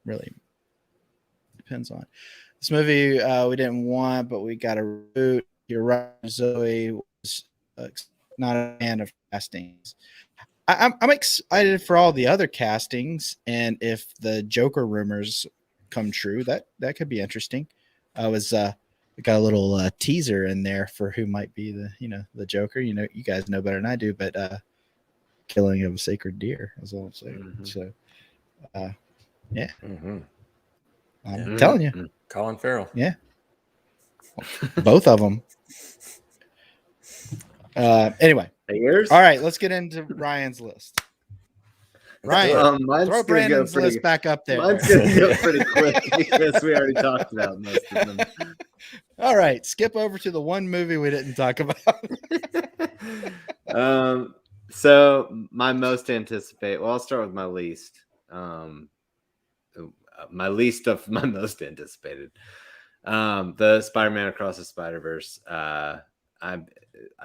really depends on. This movie we didn't want, but we got a reboot. You're right. Zoe was not a fan of castings. I'm excited for all the other castings, and if the Joker rumors come true, that could be interesting. We got a little teaser in there for who might be the Joker. You know, you guys know better than I do, but killing of a sacred deer is all I'm saying. Mm-hmm. So, yeah. Mm-hmm. I'm telling you. Colin Farrell. Yeah. Both of them. Anyway. Yours? All right, let's get into Ryan's list. Ryan, throw Brandon's list back up there. Mine's going to go pretty quick because we already talked about most of them. All right, skip over to the one movie we didn't talk about. So my most anticipated. Well, I'll start with my least. My least of my most anticipated. The Spider-Man Across the Spider-Verse. I'm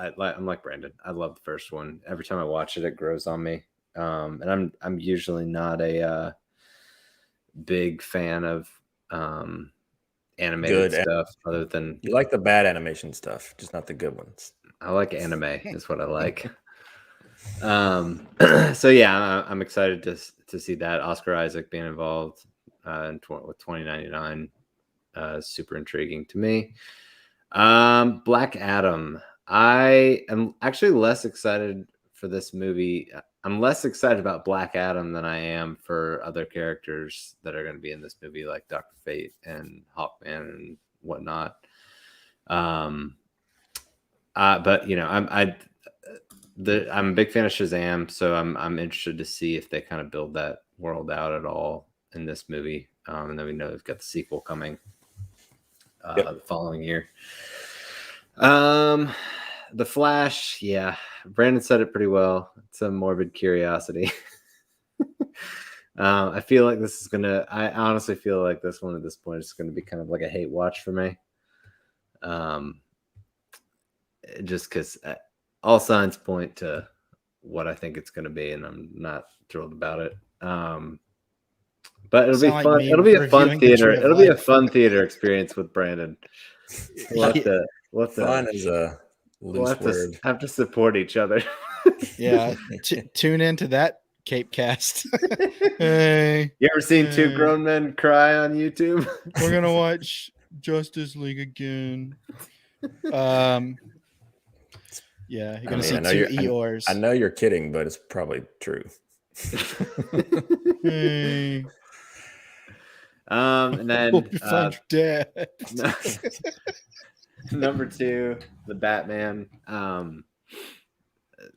like Brandon. I love the first one. Every time I watch it, it grows on me. And I'm usually not a big fan of animated stuff other than you like the bad animation stuff, just not the good ones. I like anime is what I like. So yeah, I'm excited to see that Oscar Isaac being involved with 2099. Super intriguing to me. Black Adam. I am actually less excited for this movie. I'm less excited about Black Adam than I am for other characters that are going to be in this movie, like Dr. Fate and Hawkman and whatnot. But you know, I'm a big fan of Shazam, so I'm interested to see if they kind of build that world out at all in this movie. And then we know they've got the sequel coming the following year. The Flash, yeah, Brandon said it pretty well. It's a morbid curiosity. I feel like I honestly feel like this one at this point is going to be kind of like a hate watch for me. Just because all signs point to what I think it's going to be, and I'm not thrilled about it. But it'll be fun. It'll be a fun theater. It'll be a fun theater experience with Brandon. We'll have to support each other. Yeah, tune into that Cape Cast. Hey, you ever seen two grown men cry on YouTube? We're gonna watch Justice League again. Yeah, you're gonna see two Eeyores. I know you're kidding, but it's probably true. Hey. And then hope you find your dad. Number 2, the Batman.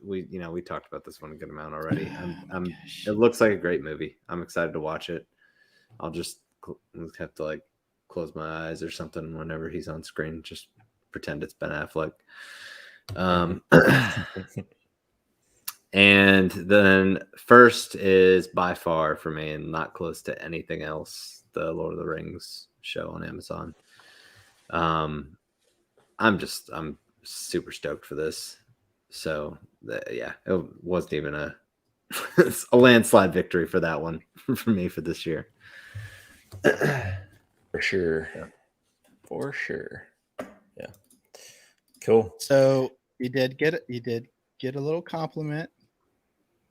We talked about this one a good amount already. It looks like a great movie. I'm excited to watch it. I'll just have to like close my eyes or something whenever he's on screen. Just pretend it's Ben Affleck. And then first is by far for me, and not close to anything else, the Lord of the Rings show on Amazon. I'm super stoked for this. So yeah, it wasn't even a landslide victory for that one for me for this year. For sure. Yeah. For sure. Yeah. Cool. So you did get a little compliment.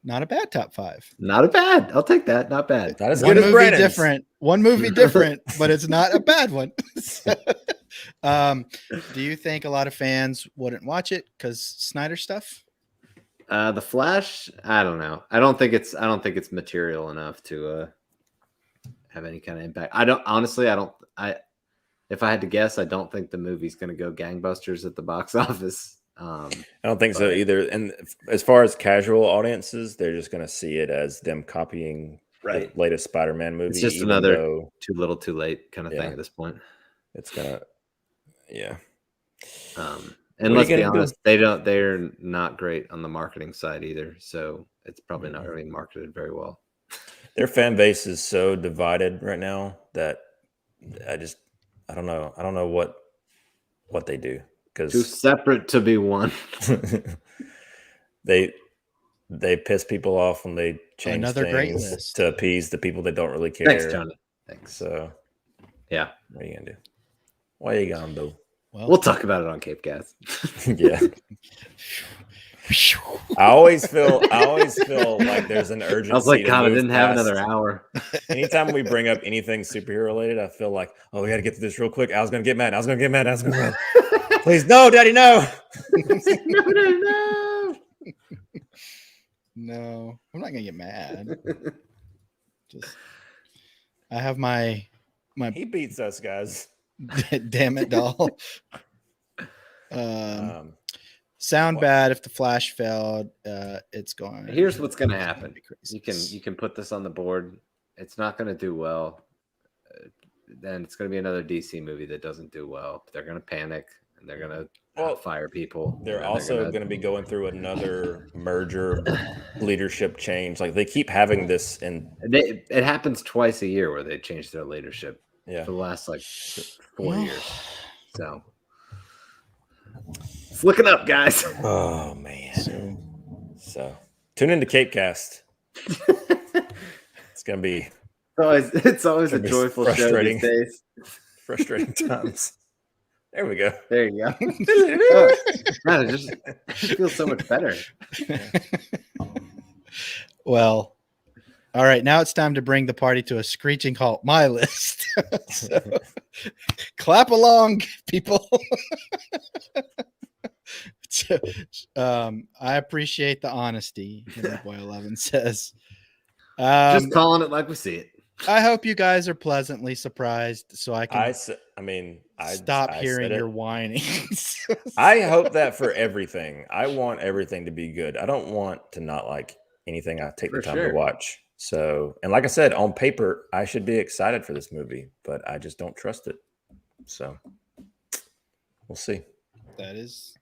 Not a bad top 5. Not a bad. I'll take that. Not bad. Not as good as Brandon's. Different. One movie different, but it's not a bad one. So, do you think a lot of fans wouldn't watch it because Snyder stuff? The Flash, I don't know. I don't think it's material enough to have any kind of impact. If I had to guess, I don't think the movie's going to go gangbusters at the box office. I don't think so either. And as far as casual audiences, they're just going to see it as them copying the latest Spider-Man movie. It's just another too little, too late kind of thing at this point. It's gonna, yeah. And let's be honest, they're not great on the marketing side either. So it's probably not really marketed very well. Their fan base is so divided right now that I don't know. I don't know what they do. Too separate to be one. They piss people off when they change another things great list to appease the people that don't really care. Thanks, Johnny. Thanks. So, yeah. What are you gonna do? What are you gonna do? Well, we'll talk about it on Cape Cast. Yeah. I always feel like there's an urgency. I was like, God, I didn't have another hour. Anytime we bring up anything superhero related, I feel like, oh, we got to get to this real quick. I was gonna get mad. Please, no, Daddy, no. No, I'm not gonna get mad. I have my. He beats us, guys. Damn it, doll. Sound bad if the Flash failed. It's going. Here's what's going to happen. You can put this on the board. It's not going to do well. then it's going to be another DC movie that doesn't do well. They're going to panic and they're going to fire people. They're also going to be going through another merger, leadership change. Like they keep having this, and it happens twice a year where they change their leadership. Yeah, for the last like 4 years. So it's looking up, guys. Oh man. So tune into Cape Cast. It's gonna be. It's always a joyful show these days. Frustrating times. There we go. There you go. God, it feels so much better. Well, all right. Now it's time to bring the party to a screeching halt. My list. So, clap along, people. I appreciate the honesty. Boy 11 says. Just calling it like we see it. I hope you guys are pleasantly surprised, so I can. I stop hearing your whining. I hope that for everything. I want everything to be good. I don't want to not like anything I take the time to watch. So, and like I said, on paper, I should be excited for this movie, but I just don't trust it. So, we'll see. That is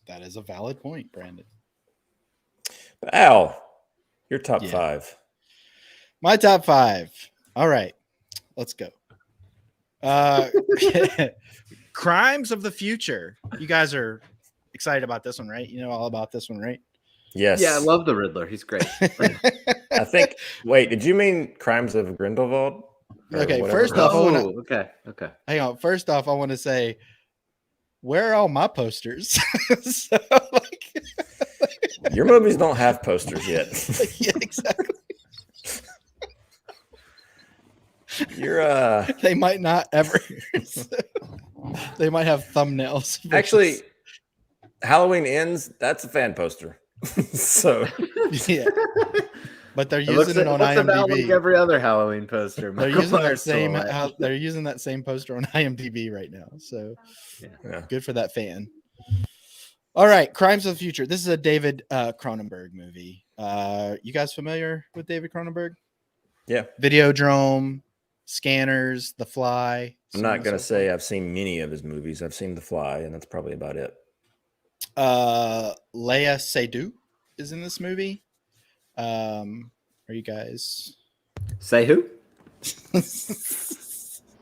a valid point, Brandon. But Al, your top 5. My top 5. All right, let's go. Crimes of the Future. You guys are excited about this one, right? You know all about this one, right? Yes. Yeah, I love the Riddler. He's great. I think. Wait, did you mean Crimes of Grindelwald? Okay, first off, okay. Hang on. First off, I want to say, where are all my posters? So, your movies don't have posters yet. Yeah, exactly. They might not ever. They might have thumbnails. Actually, Halloween Ends, that's a fan poster. So yeah. But they're using it on IMDb. Like every other Halloween poster. They're using that same. They're using that same poster on IMDb right now. So, yeah, good for that fan. All right, Crimes of the Future. This is a David Cronenberg movie. You guys familiar with David Cronenberg? Yeah. Videodrome, Scanners, The Fly. I'm not gonna say I've seen many of his movies. I've seen The Fly, and that's probably about it. Leia Seydoux is in this movie. Are you guys say who?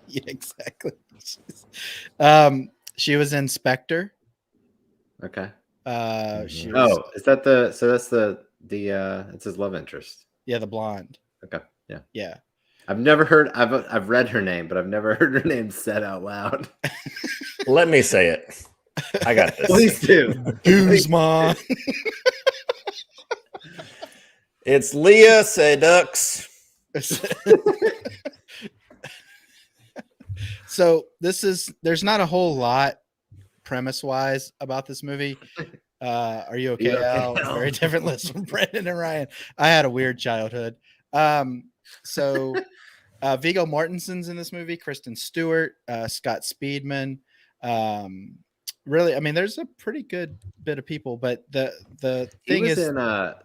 Yeah, exactly. She was in Spectre. Okay. She was, is that it's his love interest? Yeah, the blonde. Okay. Yeah. Yeah. I've never heard. I've read her name, but I've never heard her name said out loud. Let me say it. I got this. Please do. Guzman. It's Leia Seydoux. So there's not a whole lot premise-wise about this movie. Are you okay, Al? Very different list from Brandon and Ryan. I had a weird childhood. So Viggo Mortensen's in this movie, Kristen Stewart, Scott Speedman. Really, I mean, there's a pretty good bit of people, but the thing is, in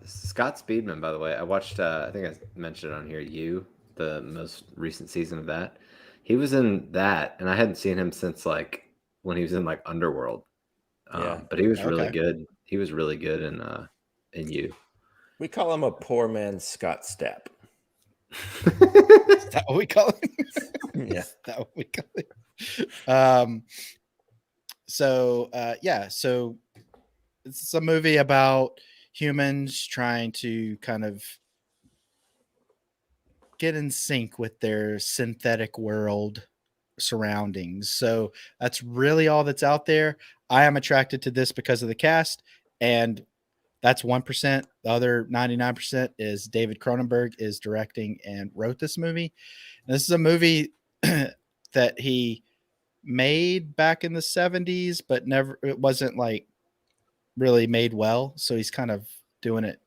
Scott Speedman, by the way. I watched. I think I mentioned it on here. The most recent season of that. He was in that, and I hadn't seen him since like when he was in like Underworld. But he was really good. He was really good in You. We call him a poor man's Scott Stapp. Is that what we call him? Yeah, is that what we call it? So it's a movie about humans trying to kind of get in sync with their synthetic world surroundings. So that's really all that's out there. I am attracted to this because of the cast, and that's 1%. The other 99% is David Cronenberg is directing and wrote this movie. And this is a movie that he made back in the 70s, but it wasn't like really made well. So he's kind of doing it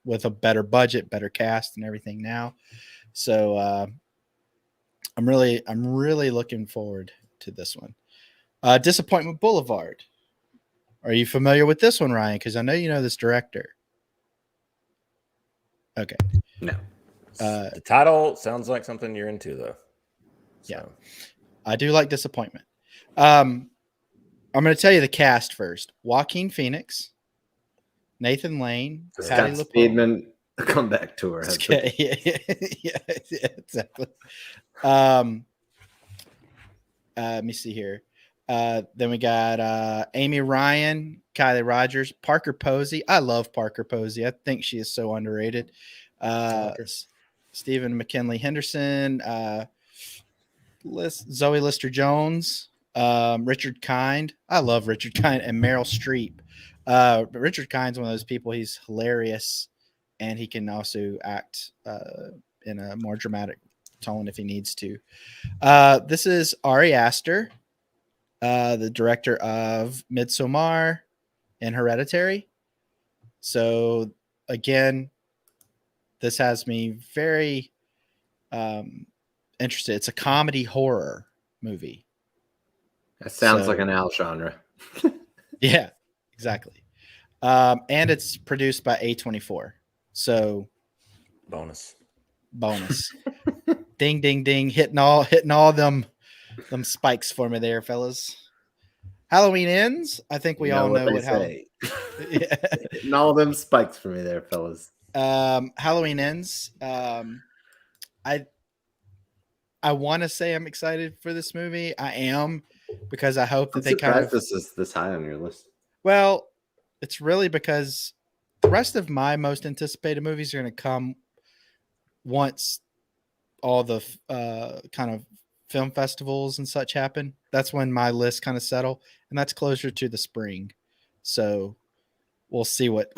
with a better budget, better cast and everything now. So I'm really looking forward to this one. Disappointment Boulevard. Are you familiar with this one, Ryan? Because I know you know this director. Okay. No. The title sounds like something you're into, though. Yeah. So, I do like Disappointment. I'm going to tell you the cast first. Joaquin Phoenix, Nathan Lane, The Patty Scott LuPone. Speedman comeback tour. Yeah, exactly. Let me see here. Then we got Amy Ryan, Kylie Rogers, Parker Posey. I love Parker Posey. I think she is so underrated. Stephen McKinley Henderson, Zoe Lister Jones, Richard Kind. I love Richard Kind, and Meryl Streep. But Richard Kind's one of those people. He's hilarious, and he can also act in a more dramatic tone if he needs to. This is Ari Aster, the director of Midsommar and Hereditary. So again, this has me very interested. It's a comedy horror movie. That sounds like an Al genre. Yeah, exactly. And it's produced by A24. So bonus. Ding, ding, ding. Hitting all them spikes for me there, fellas. Halloween Ends. I think we all know what say. Yeah. Hitting all them spikes for me there, fellas. Halloween Ends. I want to say I'm excited for this movie. I am, because I hope that they kind of. This is this high on your list. Well, it's really because the rest of my most anticipated movies are going to come once all the kind of film festivals and such happen. That's when my list kind of settle, and that's closer to the spring. So we'll see what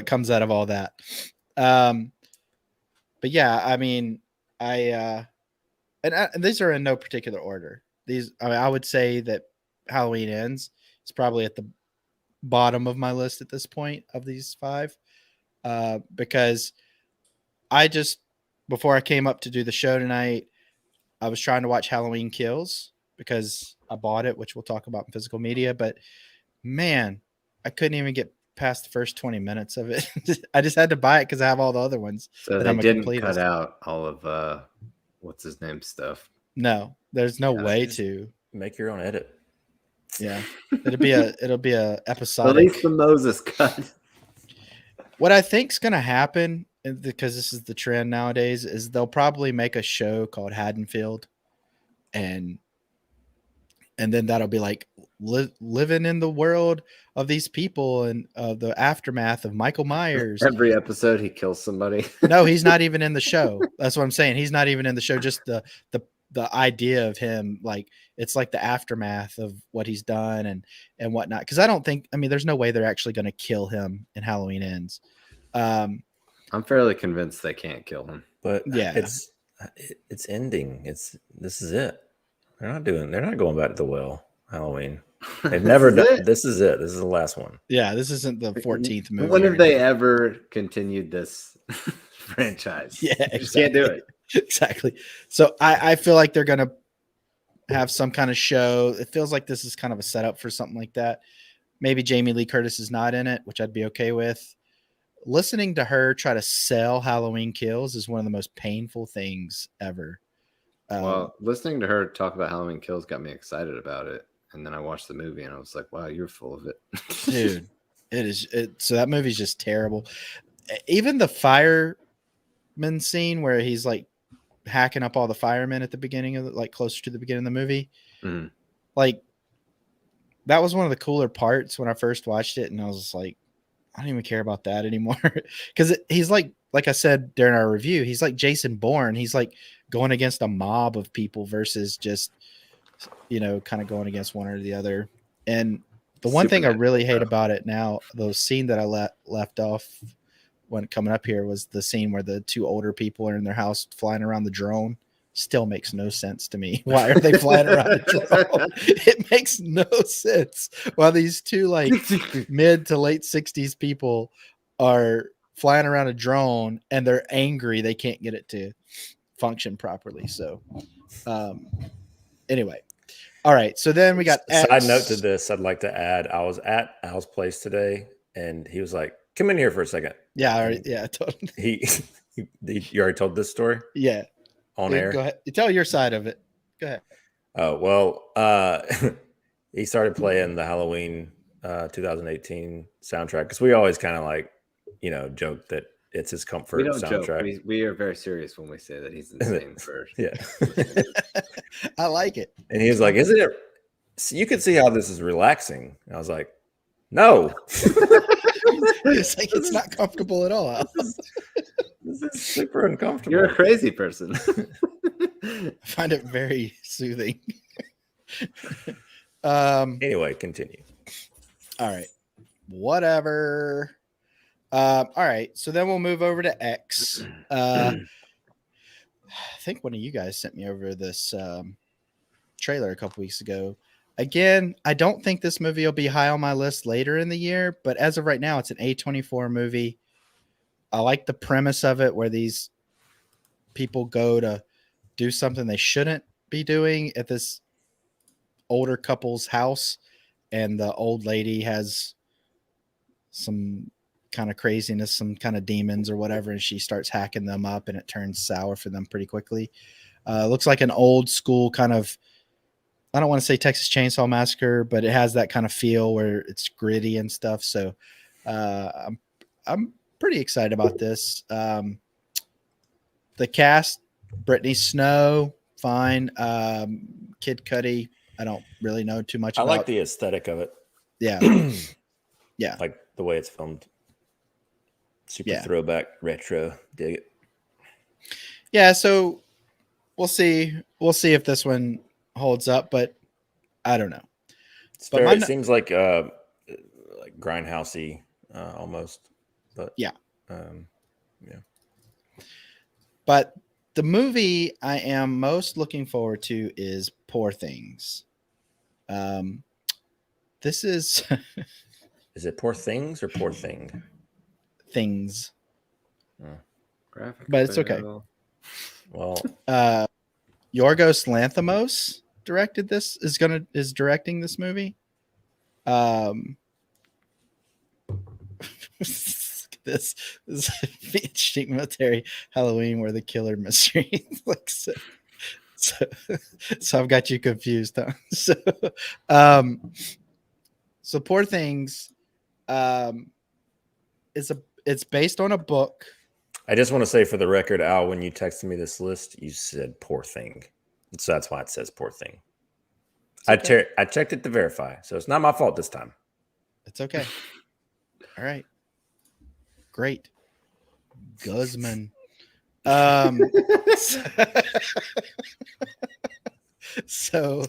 comes out of all that. But yeah, I mean, and these are in no particular order. I would say that Halloween Ends is probably at the bottom of my list at this point of these 5, because before I came up to do the show tonight, I was trying to watch Halloween Kills because I bought it, which we'll talk about in physical media. But man, I couldn't even get past the first 20 minutes of it. I just had to buy it because I have all the other ones. So they didn't cut out all of what's his name stuff. No, there's no way to make your own edit. Yeah, it'll be a episodic. At least the Moses cut. What I think's gonna happen, because this is the trend nowadays, is they'll probably make a show called Haddonfield, and then that'll be like living in the world of these people and the aftermath of Michael Myers. Every episode he kills somebody. No, he's not even in the show. That's what I'm saying. He's not even in the show. Just the idea of him, like, it's like the aftermath of what he's done and whatnot. Because there's no way they're actually going to kill him in Halloween Ends. I'm fairly convinced they can't kill him. But yeah, it's ending. This is it. They're not going back to the well. Halloween. They've never done. This is it. This is the last one. Yeah, this isn't the 14th movie. When have they ever continued this franchise? Yeah, exactly. You just can't do it. Exactly. So I feel like they're gonna have some kind of show. It feels like this is kind of a setup for something like that. Maybe Jamie Lee Curtis is not in it, which I'd be okay with. Listening to her try to sell Halloween Kills is one of the most painful things ever. Well, listening to her talk about Halloween Kills got me excited about it. And then I watched the movie and I was like, wow, you're full of it. Dude, so that movie's just terrible. Even the fireman scene where he's like hacking up all the firemen at the beginning of like closer to the beginning of the movie. Mm-hmm. Like, that was one of the cooler parts when I first watched it. And I was like, I don't even care about that anymore. Because he's like I said during our review, he's like Jason Bourne. He's like going against a mob of people versus just, kind of going against one or the other. And the one thing I really hate about it now, the scene that I left off when coming up here, was the scene where the 2 older people are in their house flying around the drone. Still makes no sense to me. Why are they flying around a drone? It makes no sense. While these 2 like mid to late 60s people are flying around a drone and they're angry they can't get it to function properly. So anyway. All right. So then we got side note to this. I'd like to add, I was at Al's place today and he was like, come in here for a second. Yeah. Totally. You already told this story? Yeah. On air? Go ahead. You tell your side of it. Go ahead. Oh, well, he started playing the Halloween 2018 soundtrack because we always kind of like, joke that it's his comfort We don't soundtrack. joke. We are very serious when we say that he's insane for. Yeah. I like it. And he was like, isn't it? You can see how this is relaxing. And I was like, no. It's like it's not comfortable at all. This is super uncomfortable. You're a crazy person. I find it very soothing. Anyway, continue. All right. Whatever. All right. So then we'll move over to X. I think one of you guys sent me over this trailer a couple weeks ago. Again, I don't think this movie will be high on my list later in the year, but as of right now, it's an A24 movie. I like the premise of it where these people go to do something they shouldn't be doing at this older couple's house, and the old lady has some kind of craziness, some kind of demons or whatever, and she starts hacking them up, and it turns sour for them pretty quickly. Looks like an old school kind of, I don't want to say Texas Chainsaw Massacre, but it has that kind of feel where it's gritty and stuff. So I'm pretty excited about this. The cast, Brittany Snow, fine. Kid Cudi, I don't really know too much I about. like the aesthetic of it. Yeah. Yeah. Like the way it's filmed. Super throwback, retro. Dig it. Yeah, so we'll see. We'll see if this one holds up, but I don't know. It seems like grindhousey almost, but yeah. Yeah. But the movie I am most looking forward to is Poor Things. This is Is it Poor Things or Poor Thing? Things. Graphic, but it's okay. Well, Yorgos Lanthimos directed this, is directing this movie. This is featuring military Halloween where the killer mystery like so I've got you confused, huh? So Poor Things it's based on a book. I just want to say for the record, Al, when you texted me this list, you said Poor Thing. So that's why it says Poor Thing. Okay. I checked it to verify, so it's not my fault this time. It's okay. All right. Great. Guzman. So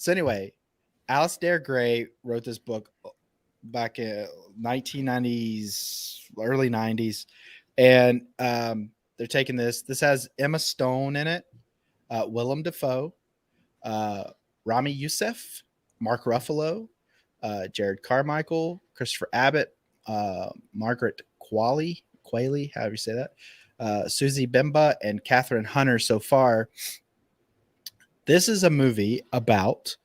anyway, Alistair Gray wrote this book back in 1990s, early 90s, and they're taking this. This has Emma Stone in it, Willem Dafoe, Rami Youssef, Mark Ruffalo, Jared Carmichael, Christopher Abbott, Margaret Qualley, however you say that, Susie Bemba, and Catherine Hunter so far. This is a movie about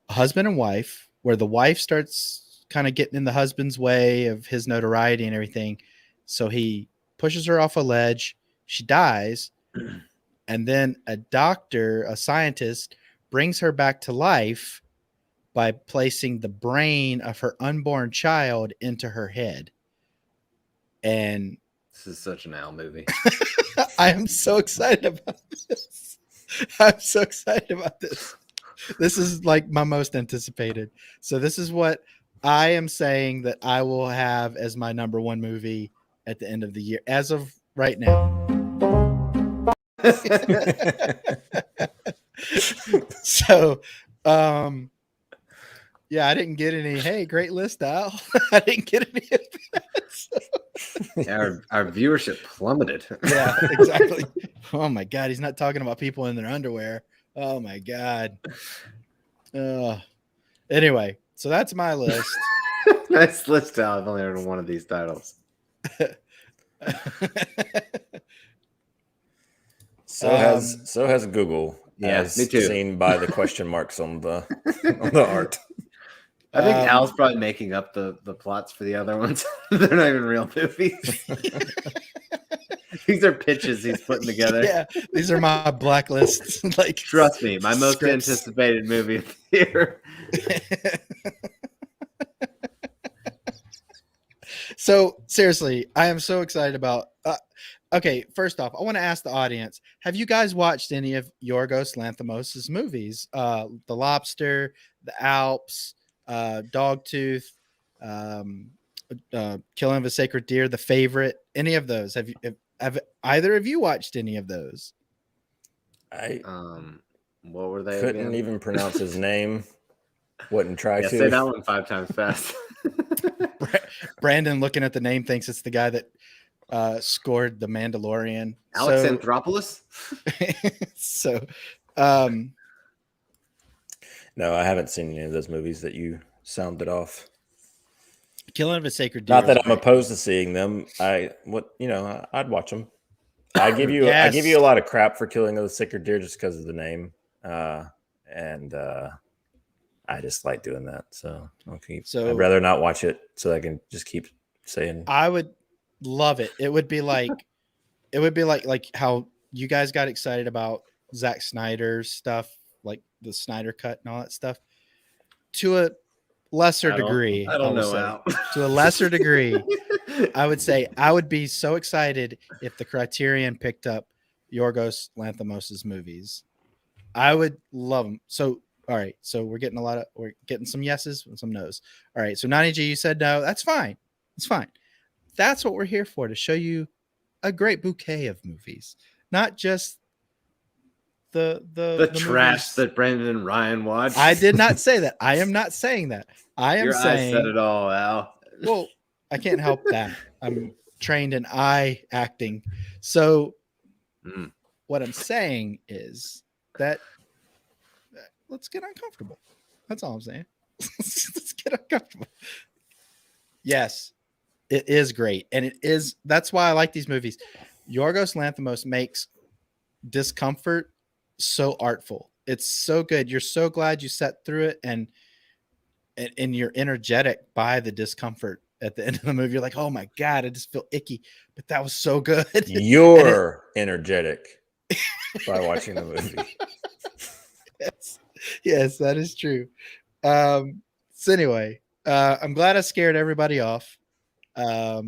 a husband and wife where the wife starts kind of getting in the husband's way of his notoriety and everything. So he pushes her off a ledge. She dies. And then a scientist, brings her back to life by placing the brain of her unborn child into her head. And this is such an Al movie. I am so excited about this. I'm so excited about this. This is like my most anticipated. So this is what I am saying that I will have as my number one movie at the end of the year, as of right now. So, yeah, I didn't get any. Hey, great list, Al. I didn't get any of that. So. Yeah, our viewership plummeted. Yeah, exactly. Oh my God, he's not talking about people in their underwear. Oh my God. Anyway, so that's my list. Nice list, Al. I've only heard one of these titles. So has Google. Yeah, as me too. Seen by the question marks on the art. I think Al's probably making up the plots for the other ones. They're not even real movies. These are pitches he's putting together. Yeah, these are my blacklists. Like, Trust me, my most scripts. anticipated movie of the year. So seriously, I am so excited about. Okay, first off, I want to ask the audience: have you guys watched any of Yorgos Lanthimos' movies? The Lobster, The Alps, Dogtooth, Killing of a Sacred Deer, The Favorite. Any of those? Have either of you watched any of those? I What were they? couldn't again? even pronounce his name. Wouldn't try Yeah, to. say that one 5 times fast. Brandon, looking at the name, thinks it's the guy that scored The Mandalorian. Alex So, Anthropoulos? so No, I haven't seen any of those movies that you sounded off. Killing of a Sacred Deer. Not that is I'm great. opposed to seeing them. I'd watch them. I give you Yes. a lot of crap for Killing of the Sacred Deer just because of the name, and I just like doing that. So So- I'd rather not watch it so I can just keep saying. I would love it. It would be like how you guys got excited about Zack Snyder's stuff, like the Snyder Cut and all that stuff. To a lesser degree, I don't will know, say. Al. To a lesser degree, I would say I would be so excited if the Criterion picked up Yorgos Lanthimos' movies. I would love them. So, all right. So we're getting some yeses and some no's. All right. So 90G, you said no. That's fine. It's fine. That's what we're here for, to show you a great bouquet of movies, not just the trash movies. that Brandon and Ryan watched. I did not say that. I am not saying that. I am Your saying eyes said it all, Al. well, I can't help that. I'm trained in eye acting. So what I'm saying is that let's get uncomfortable. That's all I'm saying. Let's get uncomfortable. Yes, it is great. And that's why I like these movies. Yorgos Lanthimos makes discomfort so artful. It's so good. You're so glad you sat through it, and you're energetic by the discomfort at the end of the movie. You're like, oh my God, I just feel icky, but that was so good. You're energetic by watching the movie. Yes, that is true. So anyway, I'm glad I scared everybody off. But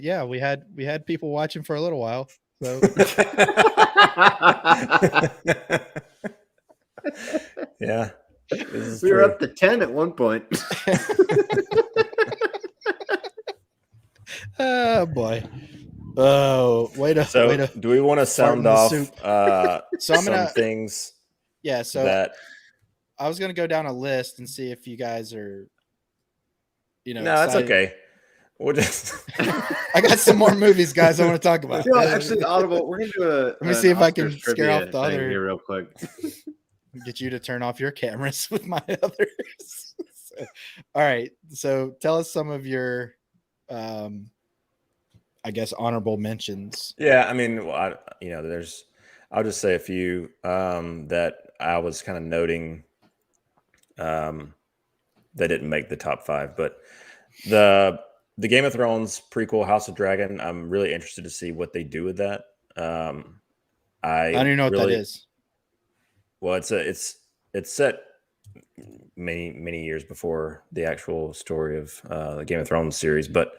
yeah, we had people watching for a little while. So Yeah. We were up to 10 at one point. oh boy. Oh, way to do we want to sound in the off soup. So I'm some gonna things yeah, so that I was gonna go down a list and see if you guys are no, that's excited. okay. We'll just I got some more movies, guys, I want to talk about. You know, actually, Audible, we're going to do Let me see if I can scare off the thing other here real quick. get you to turn off your cameras with my others. So, all right. So tell us some of your I guess honorable mentions. Yeah, I mean, I'll just say a few that I was kind of noting that didn't make the top 5, but the Game of Thrones prequel, House of Dragon, I'm really interested to see what they do with that. I don't even know what that is. Well, it's set many years before the actual story of the Game of Thrones series, but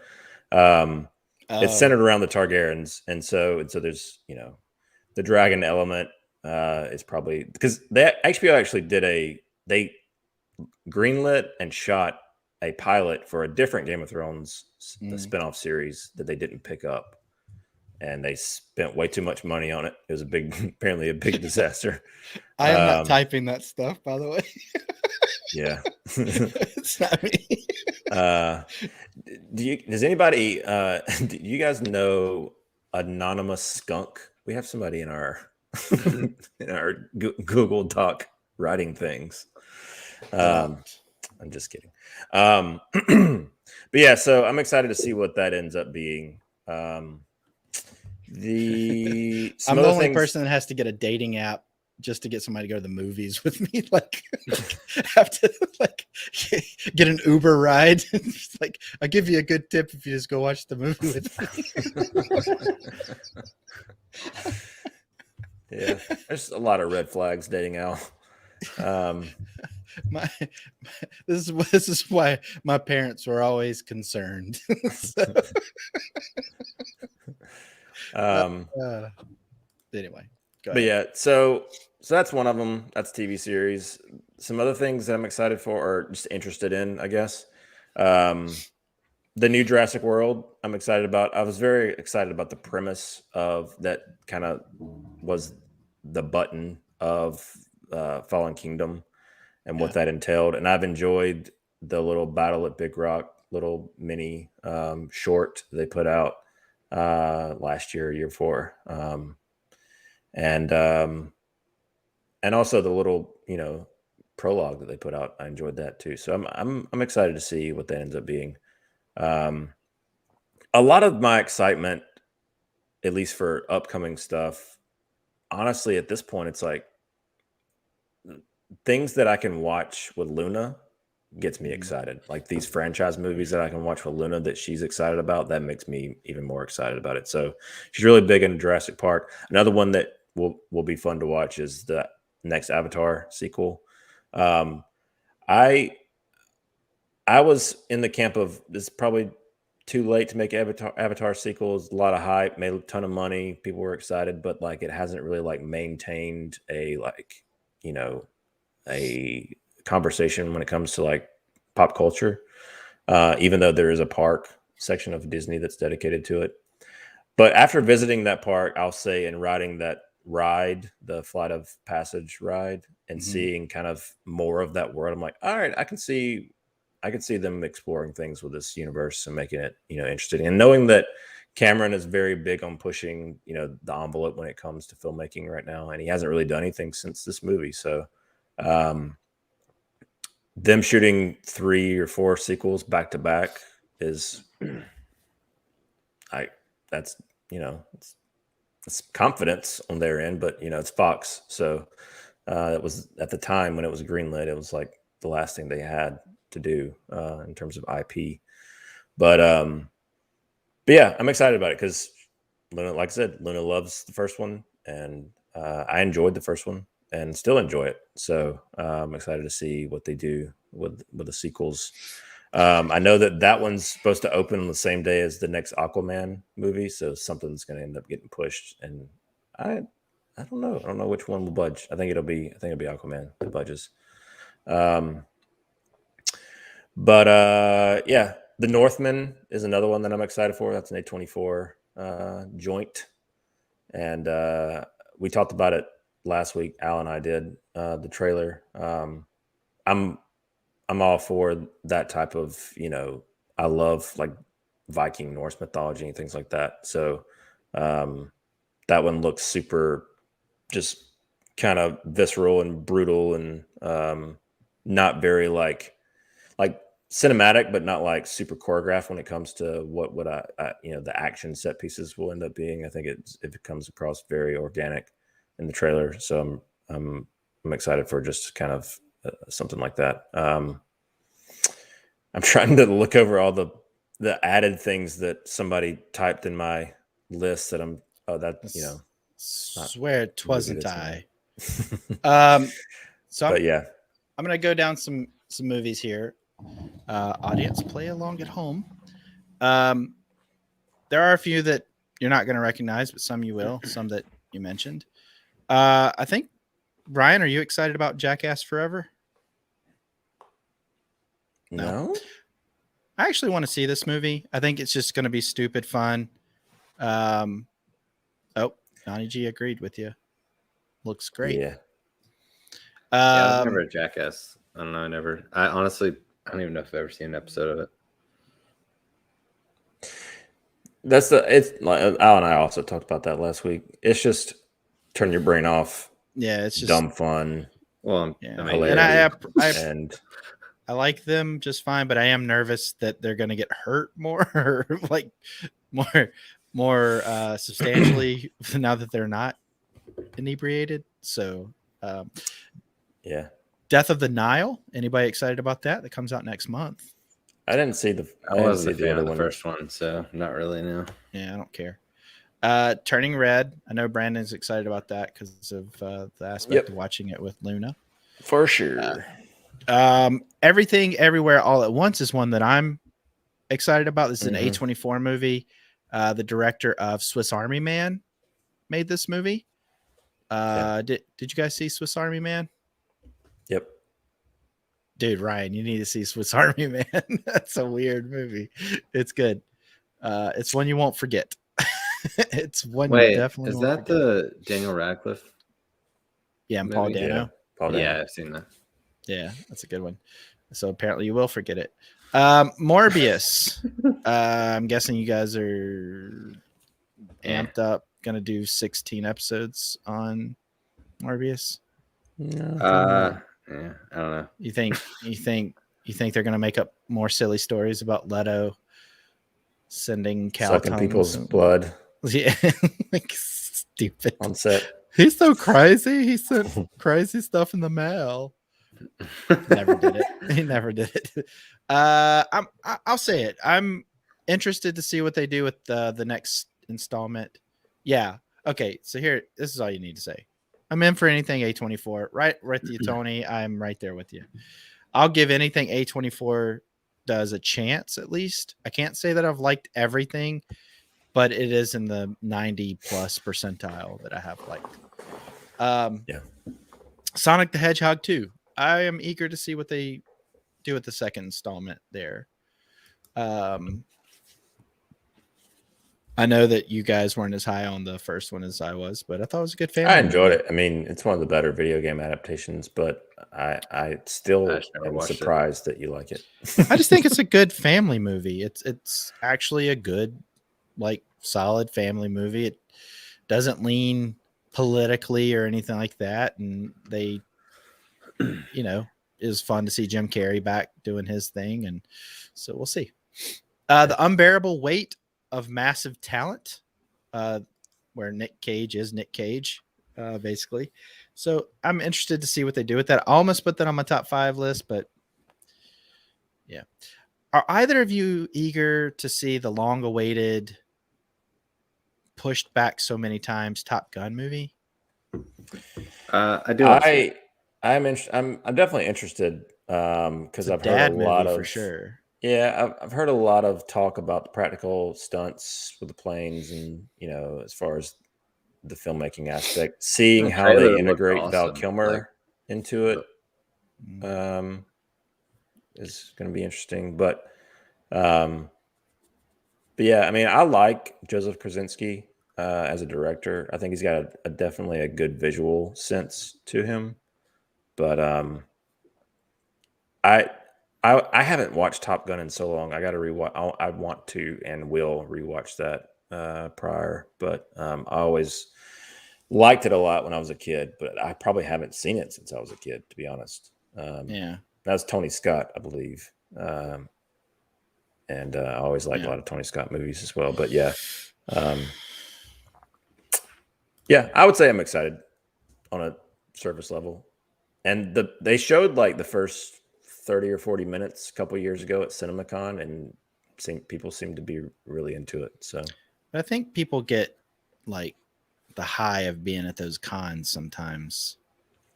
it's centered around the Targaryens, and so there's the dragon element is probably because HBO actually they greenlit and shot a pilot for a different Game of Thrones spinoff series that they didn't pick up, and they spent way too much money on it. It was apparently a big disaster. I am not typing that stuff, by the way. Yeah, it's not me. Does anybody? Do you guys know Anonymous Skunk? We have somebody in our Google Doc writing things. I'm just kidding. But yeah, so I'm excited to see what that ends up being. I'm the only person that has to get a dating app just to get somebody to go to the movies with me. Like, have to like get an Uber ride. Just like, I'll give you a good tip if you just go watch the movie with me. Yeah, there's a lot of red flags dating Al. This is why my parents were always concerned. Anyway, go but ahead. yeah, so that's one of them. That's TV series. Some other things that I'm excited for, or just interested in, I guess. The new Jurassic World, I'm excited about. I was very excited about the premise of that. Kind of was the button of Fallen Kingdom and what that entailed, and I've enjoyed the little Battle at Big Rock, little mini short they put out last year, year before, and also the little prologue that they put out. I enjoyed that too. So I'm excited to see what that ends up being. A lot of my excitement, at least for upcoming stuff, honestly, at this point, it's like things that I can watch with Luna gets me excited. Like these franchise movies that I can watch with Luna that she's excited about, that makes me even more excited about it. So she's really big into Jurassic Park. Another one that will be fun to watch is the next Avatar sequel. I was in the camp of this is probably too late to make Avatar sequels. A lot of hype, made a ton of money, people were excited, but like it hasn't really like maintained a a conversation when it comes to like pop culture. Even though there is a park section of Disney that's dedicated to it. But after visiting that park, I'll say, and riding that ride, the Flight of Passage ride, and seeing kind of more of that world, I'm like, all right, I can see them exploring things with this universe and making it, interesting. And knowing that Cameron is very big on pushing, the envelope when it comes to filmmaking right now, and he hasn't really done anything since this movie. So, them shooting 3 or 4 sequels back to back is, it's confidence on their end, but it's Fox, so it was at the time when it was greenlit, it was like the last thing they had to do in terms of IP. But yeah, I'm excited about it because Luna, like I said, Luna loves the first one, and I enjoyed the first one and still enjoy it. So I'm excited to see what they do with the sequels. I know that one's supposed to open on the same day as the next Aquaman movie, so something's going to end up getting pushed. And I don't know. I don't know which one will budge. I think it'll be Aquaman that budges. But yeah, the Northmen is another one that I'm excited for. That's an A24 joint, and we talked about it last week. Al and I did the trailer. I'm all for that type of, I love like Viking Norse mythology and things like that. So that one looks super just kind of visceral and brutal and not very like cinematic, but not like super choreographed when it comes to what I the action set pieces will end up being. I think it comes across very organic in the trailer. So I'm excited for just kind of something like that. I'm trying to look over all the added things that somebody typed in my list that swear it wasn't I. So but yeah, I'm gonna go down some movies here. Audience, play along at home. There are a few that you're not gonna recognize, but some you will. Some that you mentioned. I think, Ryan, are you excited about Jackass Forever? No. I actually want to see this movie. I think it's just going to be stupid fun. Donnie G agreed with you. Looks great. Yeah. I've never a Jackass. I don't know. I honestly don't even know if I've ever seen an episode of it. It's like Al and I also talked about that last week. It's just turn your brain off. Yeah, it's just dumb fun. Well, yeah. And I like them just fine, but I am nervous that they're going to get hurt more, like more substantially now that they're not inebriated. So Um, Yeah. Death of the Nile. Anybody excited about that? That comes out next month. I didn't see the. I wasn't a the fan other of the one. first one, so not really. No. Yeah, I don't care. Turning Red. I know Brandon's excited about that because of the aspect of watching it with Luna. For sure. Everything, Everywhere, All at Once is one that I'm excited about. This is an A24 movie. The director of Swiss Army Man made this movie. Did you guys see Swiss Army Man? Yep. Dude, Ryan, you need to see Swiss Army Man. That's a weird movie. It's good. It's one you won't forget. It's one you definitely is won't that forget. the Daniel Radcliffe? Yeah, and Paul movie? Dano. Yeah. Paul Dano. Yeah, I've seen that. Yeah, that's a good one. So apparently you will forget it. Morbius. I'm guessing you guys are amped up. Gonna do 16 episodes on Morbius. Yeah, I don't know. You think they're gonna make up more silly stories about Leto sending cow Sucking tongues people's and- blood Yeah, like stupid. on set. He's so crazy. He sent crazy stuff in the mail. Never did it. He never did it. I'll say it. I'm interested to see what they do with the next installment. Yeah. Okay. So here, this is all you need to say. I'm in for anything A24. Right with you, Tony. I'm right there with you. I'll give anything A24 does a chance at least. I can't say that I've liked everything, but it is in the 90 plus percentile that I have liked. Sonic the Hedgehog 2. I am eager to see what they do with the second installment there. I know that you guys weren't as high on the first one as I was, but I thought it was a good family. I enjoyed it. I mean, it's one of the better video game adaptations, but I still am surprised that you like it. I just think it's a good family movie. It's actually a good, like, solid family movie. It doesn't lean politically or anything like that, and they, you know, it was fun to see Jim Carrey back doing his thing, and so we'll see. The Unbearable Weight of Massive Talent, where Nick Cage is Nick Cage, basically. So I'm interested to see what they do with that. I almost put that on my top 5 list, but yeah. Are either of you eager to see the long-awaited, pushed back so many times Top Gun movie? I do. I'm definitely interested because I've heard a lot of for sure. Yeah, I've heard a lot of talk about the practical stunts with the planes, and as far as the filmmaking aspect, seeing how they integrate Val Kilmer into it is going to be interesting. But yeah, I mean, I like Joseph Krasinski as a director. I think he's got definitely a good visual sense to him. But I haven't watched Top Gun in so long. I got to rewatch. I want to and will rewatch that prior. But I always liked it a lot when I was a kid. But I probably haven't seen it since I was a kid, to be honest. Yeah, that was Tony Scott, I believe. And I always liked a lot of Tony Scott movies as well. But yeah, I would say I'm excited on a surface level. And they showed like the first 30 or 40 minutes a couple of years ago at CiNEMACHiNE, and people seem to be really into it. So I think people get like the high of being at those cons sometimes.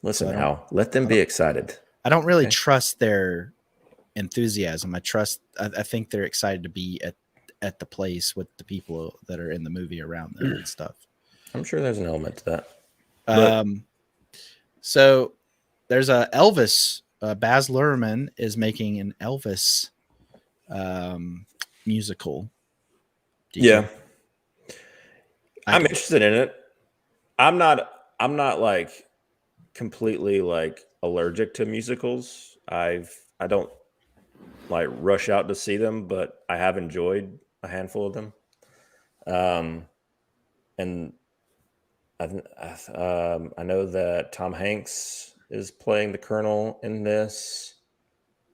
Listen, Al, let them be excited. I don't really trust their enthusiasm. I think they're excited to be at the place with the people that are in the movie around them and stuff. I'm sure there's an element to that. So there's a Elvis. Baz Luhrmann is making an Elvis musical. I'm interested in it. I'm not like completely like allergic to musicals. I don't like rush out to see them, but I have enjoyed a handful of them. And I know that Tom Hanks is playing the Colonel in this,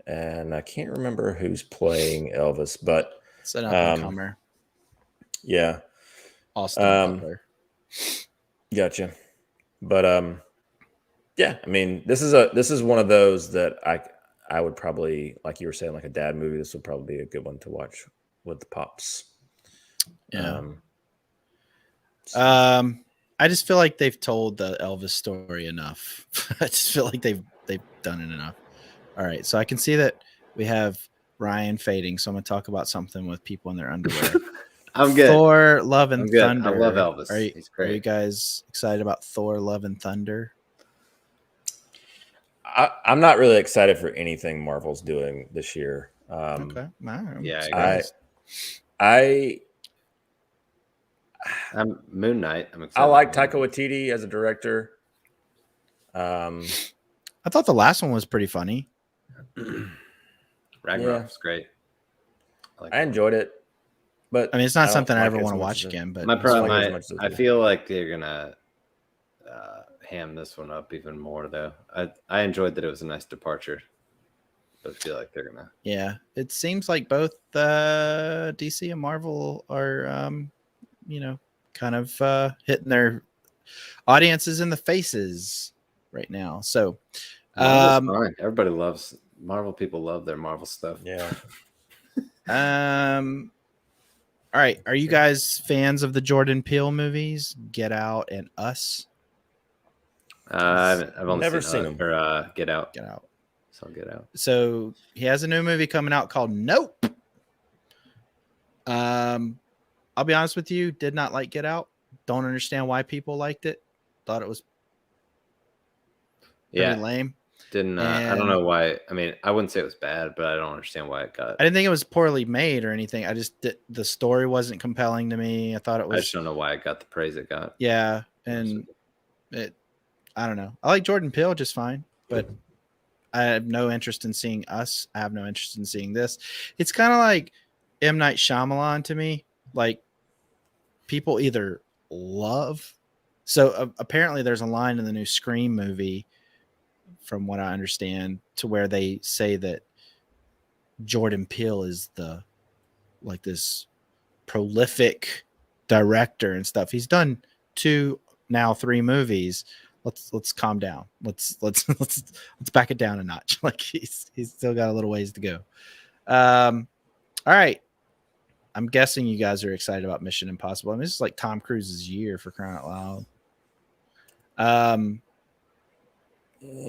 and I can't remember who's playing Elvis, but it's an up-and-comer. Yeah, Austin Butler. Gotcha. But Yeah, I mean, this is one of those that I would probably, like you were saying, like a dad movie. This would probably be a good one to watch with the pops. Yeah. So- I just feel like they've told the Elvis story enough. I just feel like they've done it enough. All right, so I can see that we have Ryan fading. So I'm gonna talk about something with people in their underwear. I'm good. Thor: Love and I'm good. Thunder. I love Elvis. He's Are you great. guys excited about Thor: Love and Thunder? I'm not really excited for anything Marvel's doing this year. Okay, all right, I'm Yeah, surprised. I'm Moon Knight. I'm I excited. like about Taika Moon Knight. Waititi as a director. I thought the last one was pretty funny. Ragnarok was great. I enjoyed it, but I mean, it's not don't something I like ever it as want to much watch as again. But My I don't like it as problem, much as I do. feel like they're gonna ham this one up even more, though. I enjoyed that it was a nice departure, but I feel like they're gonna. yeah, it seems like both DC and Marvel are, kind of hitting their audiences in the faces right now. So, Marvel's fine. Everybody loves Marvel. People love their Marvel stuff. Yeah. All right. Are you guys fans of the Jordan Peele movies, Get Out and Us? I've only Never seen seen or Get Out. Get Out. So I'll Get Out. So he has a new movie coming out called Nope. I'll be honest with you, did not like Get Out. Don't understand why people liked it. Thought it was pretty lame. Didn't I don't know why. I mean, I wouldn't say it was bad, but I don't understand why it got. I didn't think it was poorly made or anything. I just the story wasn't compelling to me. I thought it was. I just don't know why it got the praise it got. Yeah, and I don't know. I like Jordan Peele just fine, but I have no interest in seeing Us. I have no interest in seeing this. It's kind of like M. Night Shyamalan to me. Like people either love. So apparently, there's a line in the new Scream movie, from what I understand, to where they say that Jordan Peele is this prolific director and stuff. He's done 3 movies. Let's calm down. Let's back it down a notch. Like he's still got a little ways to go. All right. I'm guessing you guys are excited about Mission Impossible. I mean, this is like Tom Cruise's year, for crying out loud.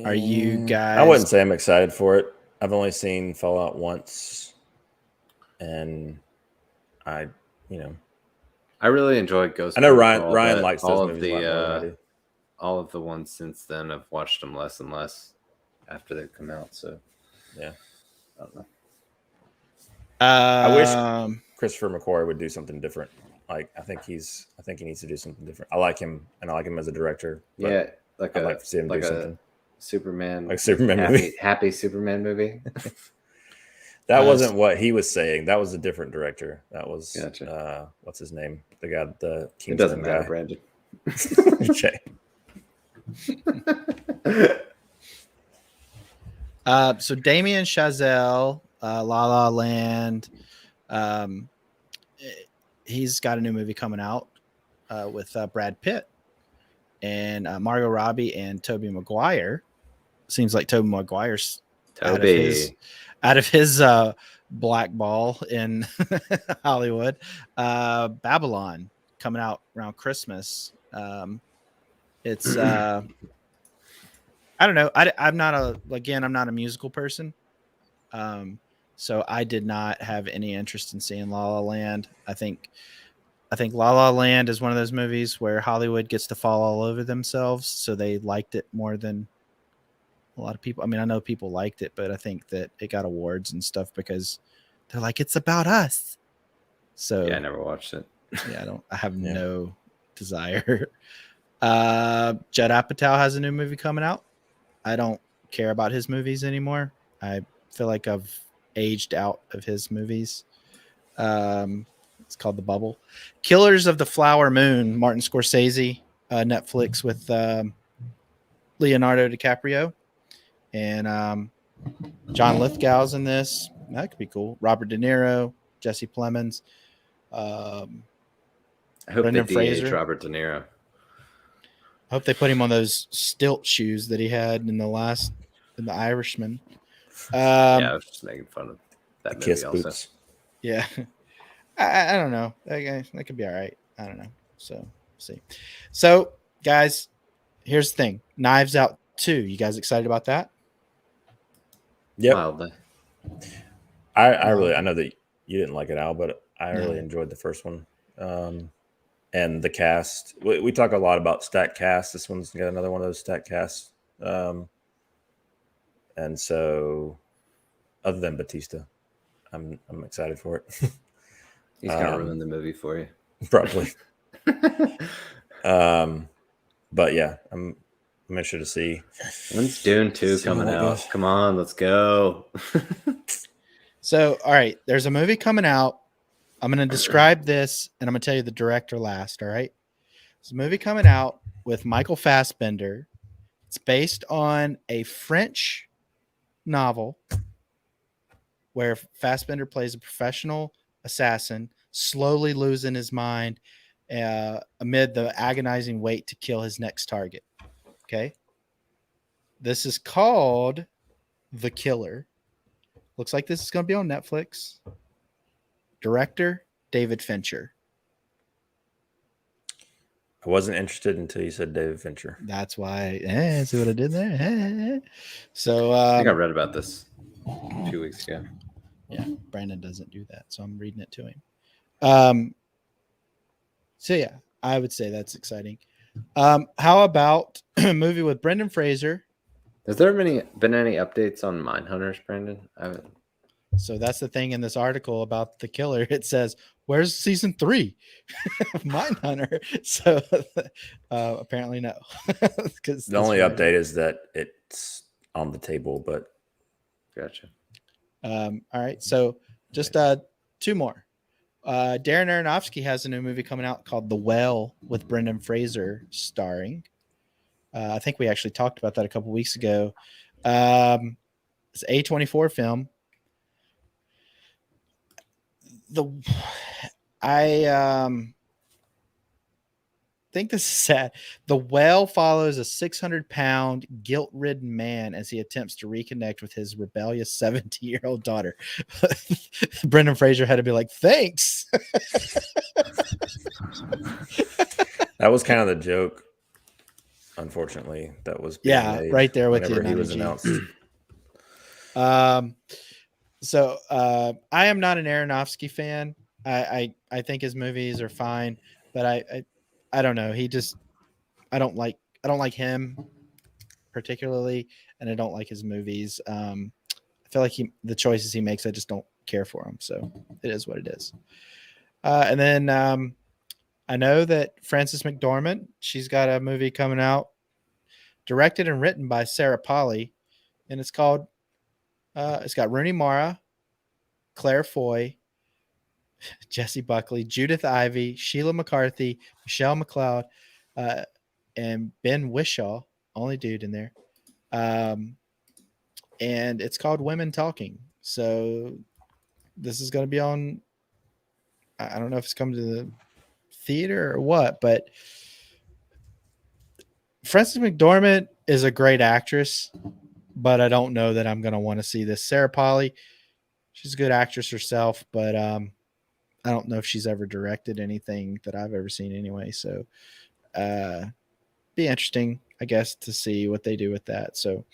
Are you guys? I wouldn't say I'm excited for it. I've only seen Fallout once, and I really enjoyed Ghost. I know Protocol, Ryan but likes those movies a lot more than I do. All of the ones since then, I've watched them less and less after they've come out. So yeah, I don't know. I wish Christopher McQuarrie would do something different. Like I think he needs to do something different. I like him, and I like him as a director. Yeah, I'd like to see him do something. Superman, like Superman movie. Happy Superman movie. That wasn't what he was saying. That was a different director. That was Gotcha. What's his name? The guy, the Kingsman It doesn't matter, guy. Brandon. Okay. So Damien Chazelle, La La Land, he's got a new movie coming out with Brad Pitt and Margot Robbie and Tobey Maguire. Seems like Tobey Maguire's out of his black ball in Hollywood. Babylon coming out around Christmas. It's I don't know. I'm not a musical person. So I did not have any interest in seeing La La Land. I think La La Land is one of those movies where Hollywood gets to fall all over themselves. So they liked it more than a lot of people. I mean, I know people liked it, but I think that it got awards and stuff because they're like, it's about us. So yeah, I never watched it. Yeah, I have no desire. Judd Apatow has a new movie coming out. I don't care about his movies anymore. I feel like I've aged out of his movies. It's called The Bubble. Killers of the Flower Moon, Martin Scorsese, Netflix with Leonardo DiCaprio. And John Lithgow's in this. That could be cool. Robert De Niro, Jesse Plemons. I hope Brendan they de-age Fraser. Robert De Niro. I hope they put him on those stilt shoes that he had in The Irishman. Yeah, I was just making fun of The that movie kiss also. boots. Yeah. I don't know. That could be all right. I don't know. So we'll see. So guys, here's the thing. Knives Out 2. You guys excited about that? Yep. Mildly. I know that you didn't like it, Al, but I really No. enjoyed the first one. And the cast. We talk a lot about stack cast. This one's got another one of those stack casts. And so, other than Batista, I'm excited for it. He's gonna ruin the movie for you. Probably. But yeah, I'm interested to see. When's Dune 2 See how coming that out? goes. Come on, let's go. So, all right, there's a movie coming out. I'm going to describe this and I'm going to tell you the director last. All right. There's a movie coming out with Michael Fassbender. It's based on a French novel where Fassbender plays a professional assassin, slowly losing his mind amid the agonizing wait to kill his next target. Okay. This is called The Killer. Looks like this is going to be on Netflix. Director, David Fincher. I wasn't interested until you said David Fincher. That's why. See what I did there? So, I think I read about this a few weeks ago. yeah, Brandon doesn't do that, so I'm reading it to him. So yeah, I would say that's exciting. How about a movie with Brendan Fraser? Has there been any updates on Mindhunters, Brandon? I haven't. So that's the thing in this article about The Killer. It says, "Where's season 3 of Mindhunter?" So apparently no. Because The only update is that it's on the table, but Gotcha. All right, so just 2 more. Darren Aronofsky has a new movie coming out called The Well with Brendan Fraser starring. I think we actually talked about that a couple weeks ago. It's an A24 film. I think this is sad. The Well follows a 600-pound guilt-ridden man as he attempts to reconnect with his rebellious 70-year-old daughter. Brendan Fraser had to be like, thanks. that was kind of the joke. Unfortunately, that was being made right there with you. whenever he was announced. So I am not an Aronofsky fan. I think his movies are fine, but I don't know. I don't like him particularly, and I don't like his movies. I feel like the choices he makes, I just don't care for him. So it is what it is. And then I know that Frances McDormand, she's got a movie coming out, directed and written by Sarah Polley, and it's called. It's got Rooney Mara, Claire Foy, Jesse Buckley, Judith Ivey, Sheila McCarthy, Michelle McLeod, and Ben Whishaw, only dude in there. And it's called Women Talking. So this is going to be on. I don't know if it's coming to the theater or what, but Frances McDormand is a great actress, but I don't know that I'm going to want to see this. Sarah Polley, she's a good actress herself, but I don't know if she's ever directed anything that I've ever seen anyway. So be interesting, I guess, to see what they do with that. So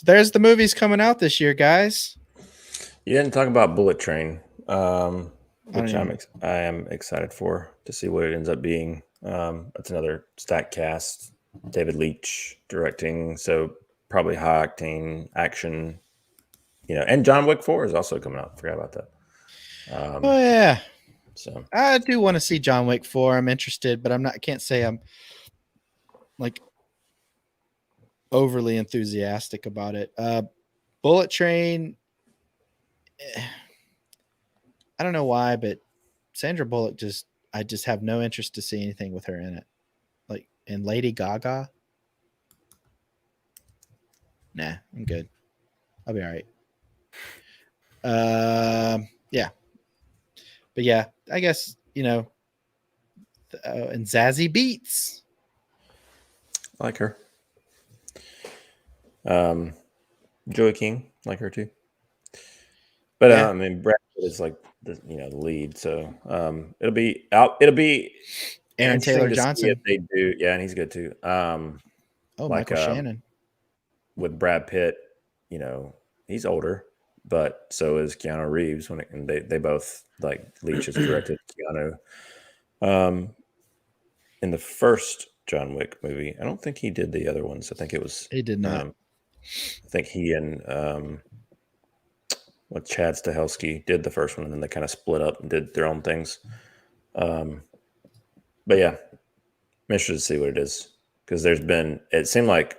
there's the movies coming out this year, guys. You didn't talk about Bullet Train, which I am excited for to see what it ends up being. That's another stack cast. David Leitch directing, so probably high octane action. And John Wick 4 is also coming out. Forgot about that. Oh yeah. So I do want to see John Wick 4. I'm interested, but I can't say I'm like overly enthusiastic about it. Bullet Train, I don't know why, but Sandra Bullock I just have no interest to see anything with her in it. Like, and Lady Gaga, nah, I'm good. I'll be all right. Yeah. But yeah, I guess, and Zazie Beetz. I like her. Joey King, like her too. But Yeah. I mean, Brad Pitt is like the lead, so it'll be out. It'll be Aaron interesting Taylor to see Johnson. if they do. Yeah, and he's good too. Oh, like, Michael Shannon. with Brad Pitt, he's older, but so is Keanu Reeves. And they both like Leach has directed Keanu. In the first John Wick movie, I don't think he did the other ones. I think it was He did not. I think he and Chad Stahelski did the first one, and then they kind of split up and did their own things. But yeah, I'm interested to see what it is, because it seemed like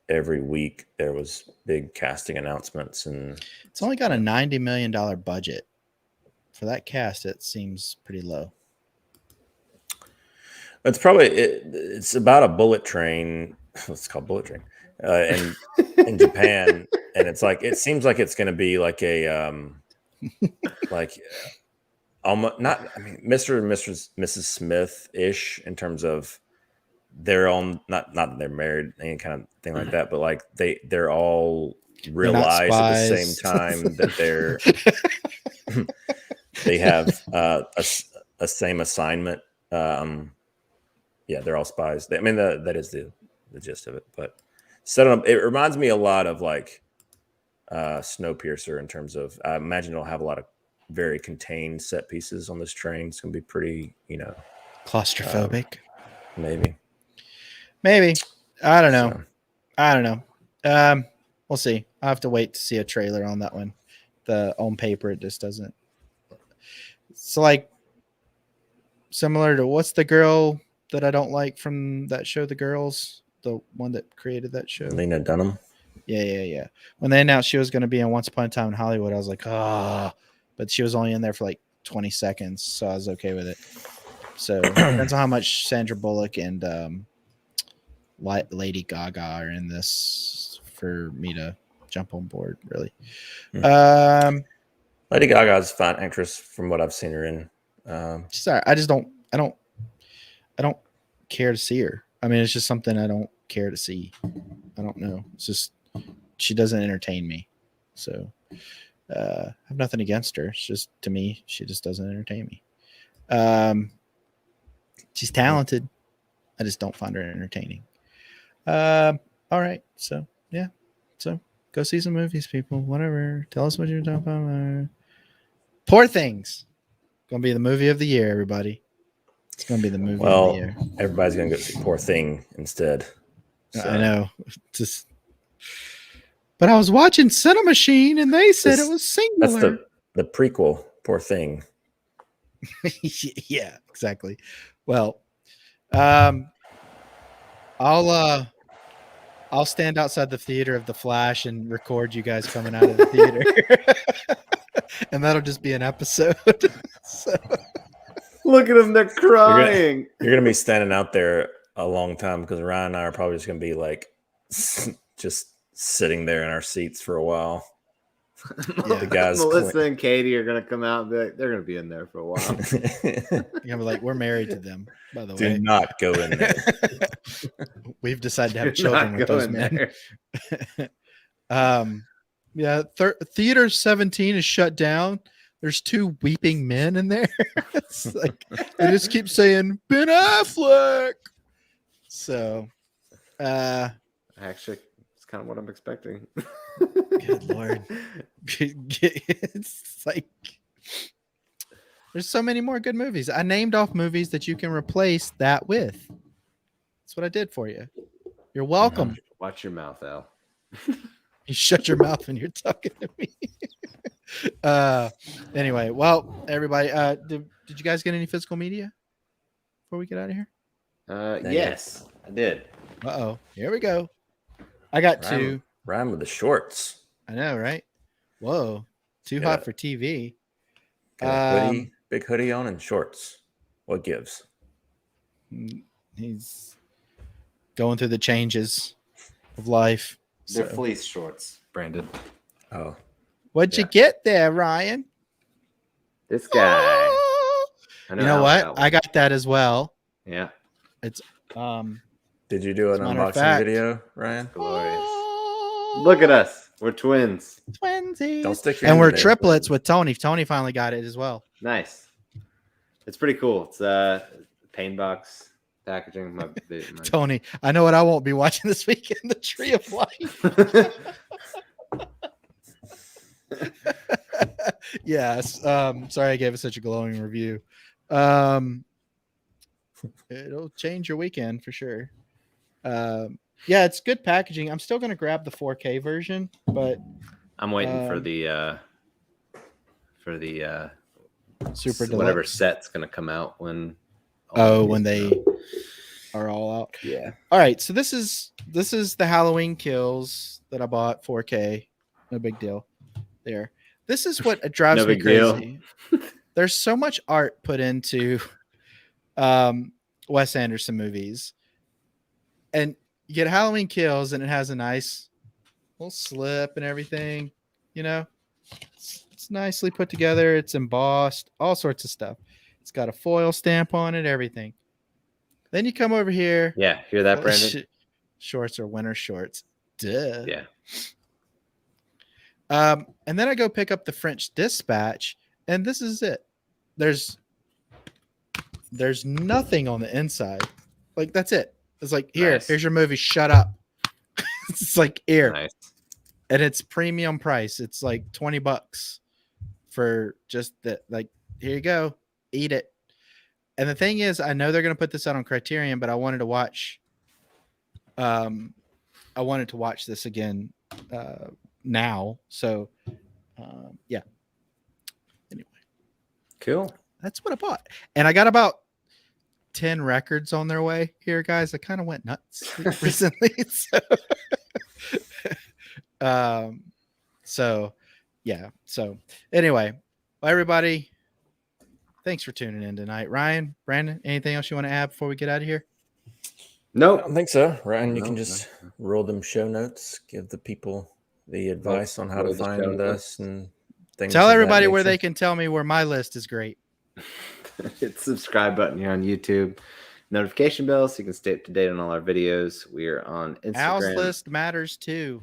every week there was big casting announcements, and It's only got a $90 million budget. For that cast, it seems pretty low. it's probably it's about a bullet train. It's called Bullet Train, and in Japan, and it's like it seems like it's going to be like a like almost not. I mean, Mr. and Mrs. Smith ish in terms of they're all not that they're married, any kind of thing like that, but like they're all realize at the same time that they have a same assignment. Yeah, they're all spies. I mean, that is the gist of it. But set up, it reminds me a lot of like Snowpiercer in terms of, I imagine it'll have a lot of very contained set pieces on this train. It's gonna be pretty, Claustrophobic. Maybe. I don't know. So. I don't know. We'll see. I'll have to wait to see a trailer on that one. On paper, it just doesn't. So like similar to what's the girl that I don't like from that show, The Girls, the one that created that show, Lena Dunham. Yeah. When they announced she was going to be in Once Upon a Time in Hollywood, I was like, but she was only in there for like 20 seconds, so I was okay with it. So depends on how much Sandra Bullock and Lady Gaga are in this for me to jump on board, really. Lady Gaga's a fine actress from what I've seen her in. Sorry, I don't care to see her. I mean, it's just something I don't care to see. I don't know. It's just she doesn't entertain me. So I have nothing against her. It's just, to me, she just doesn't entertain me. She's talented. I just don't find her entertaining. All right. So yeah. So go see some movies, people. Whatever. Tell us what you're talking about. Poor Things. Gonna be the movie of the year, everybody. It's gonna be the movie of the year. Everybody's gonna go see Poor Thing instead. So. I know. But I was watching CiNEMACHiNE and they said it was singular. That's the prequel, Poor Thing. Yeah, exactly. Well, I'll stand outside the theater of The Flash and record you guys coming out of the theater. And that'll just be an episode. So. Look at them, they're crying. You're gonna be standing out there a long time, because Ryan and I are probably just gonna be like just sitting there in our seats for a while. Yeah. The guys, Melissa and Katie are gonna come out and be like, they're gonna be in there for a while. You're gonna be like, we're married to them, by the way. Do not go in there. We've decided to have children with those men. Yeah, Theater 17 is shut down. There's 2 weeping men in there. It's like they just keep saying Ben Affleck. So, actually, it's kind of what I'm expecting. Good Lord, it's like there's so many more good movies. I named off movies that you can replace that with. That's what I did for you. You're welcome. Watch your mouth, Al. You shut your mouth when you're talking to me. Anyway, well, everybody, did you guys get any physical media before we get out of here? Yes, I did. Here we go. I got 2. Rhyme with the shorts. I know, right? Whoa, too hot for TV. Got a big hoodie on and shorts. What gives? He's going through the changes of life. They're fleece shorts, Brandon. Oh. What'd you get there, Ryan? This guy. You know what? I got that as well. Yeah. It's Did you do an As a matter of unboxing fact. video, Ryan? Glorious. Look at us. We're twins. Twinsies. Don't stick your And hand we're in there. triplets with Tony. Tony finally got it as well. Nice. It's pretty cool. It's pain box packaging. My Tony, I know what I won't be watching this weekend. The Tree of Life. Yes. Sorry I gave it such a glowing review. It'll change your weekend for sure. Yeah, it's good packaging. I'm still gonna grab the 4K version, but I'm waiting for the Super whatever Deluxe. set's gonna come out when. When they are all out. Yeah. All right, so this is the Halloween Kills that I bought 4K. No big deal. There. This is what drives No me big deal. crazy. There's so much art put into Wes Anderson movies. And you get Halloween Kills and it has a nice little slip and everything, you know. It's nicely put together, it's embossed, all sorts of stuff. It's got a foil stamp on it, everything. Then you come over here. Yeah, hear that, Brandon? Shorts are winter shorts. Duh. Yeah. And then I go pick up the French Dispatch, and this is it. There's nothing on the inside. Like, that's it. It's like, Nice. here's your movie. Shut up. It's like, here. Nice. And it's premium price. It's like $20 for just that. Like, here you go. Eat it. And the thing is, I know they're going to put this out on Criterion, but I wanted to watch this again now. So, yeah. Anyway. Cool. That's what I bought. And I got about 10 records on their way here, guys. I kind of went nuts recently. So, yeah. So, anyway, well, everybody, thanks for tuning in tonight. Ryan, Brandon, anything else you want to add before we get out of here? I Nope. don't think so. Ryan, you can No, just roll them show notes, give the people the advice on how to roll the show find notes. us and things. Tell of that everybody where nature. they can tell me where my list is great. Hit the subscribe button here on YouTube. Notification bell so you can stay up to date on all our videos. We are on Al's Instagram list matters too.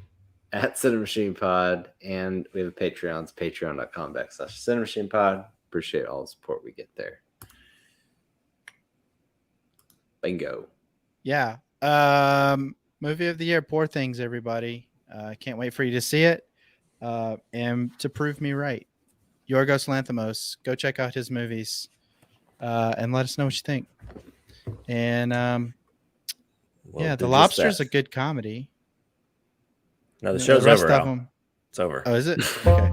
at CiNEMACHiNE and we have a Patreon. It's patreon.com/CiNEMACHiNE. Appreciate all the support we get there. Bingo. Yeah. Movie of the year, Poor Things, everybody. Can't wait for you to see it and to prove me right. Yorgos Lanthimos, go check out his movies and let us know what you think. And We'll yeah, do The just Lobster's that. a good comedy. No, the show's rest over. of Al. them. It's over. Oh, is it? Okay.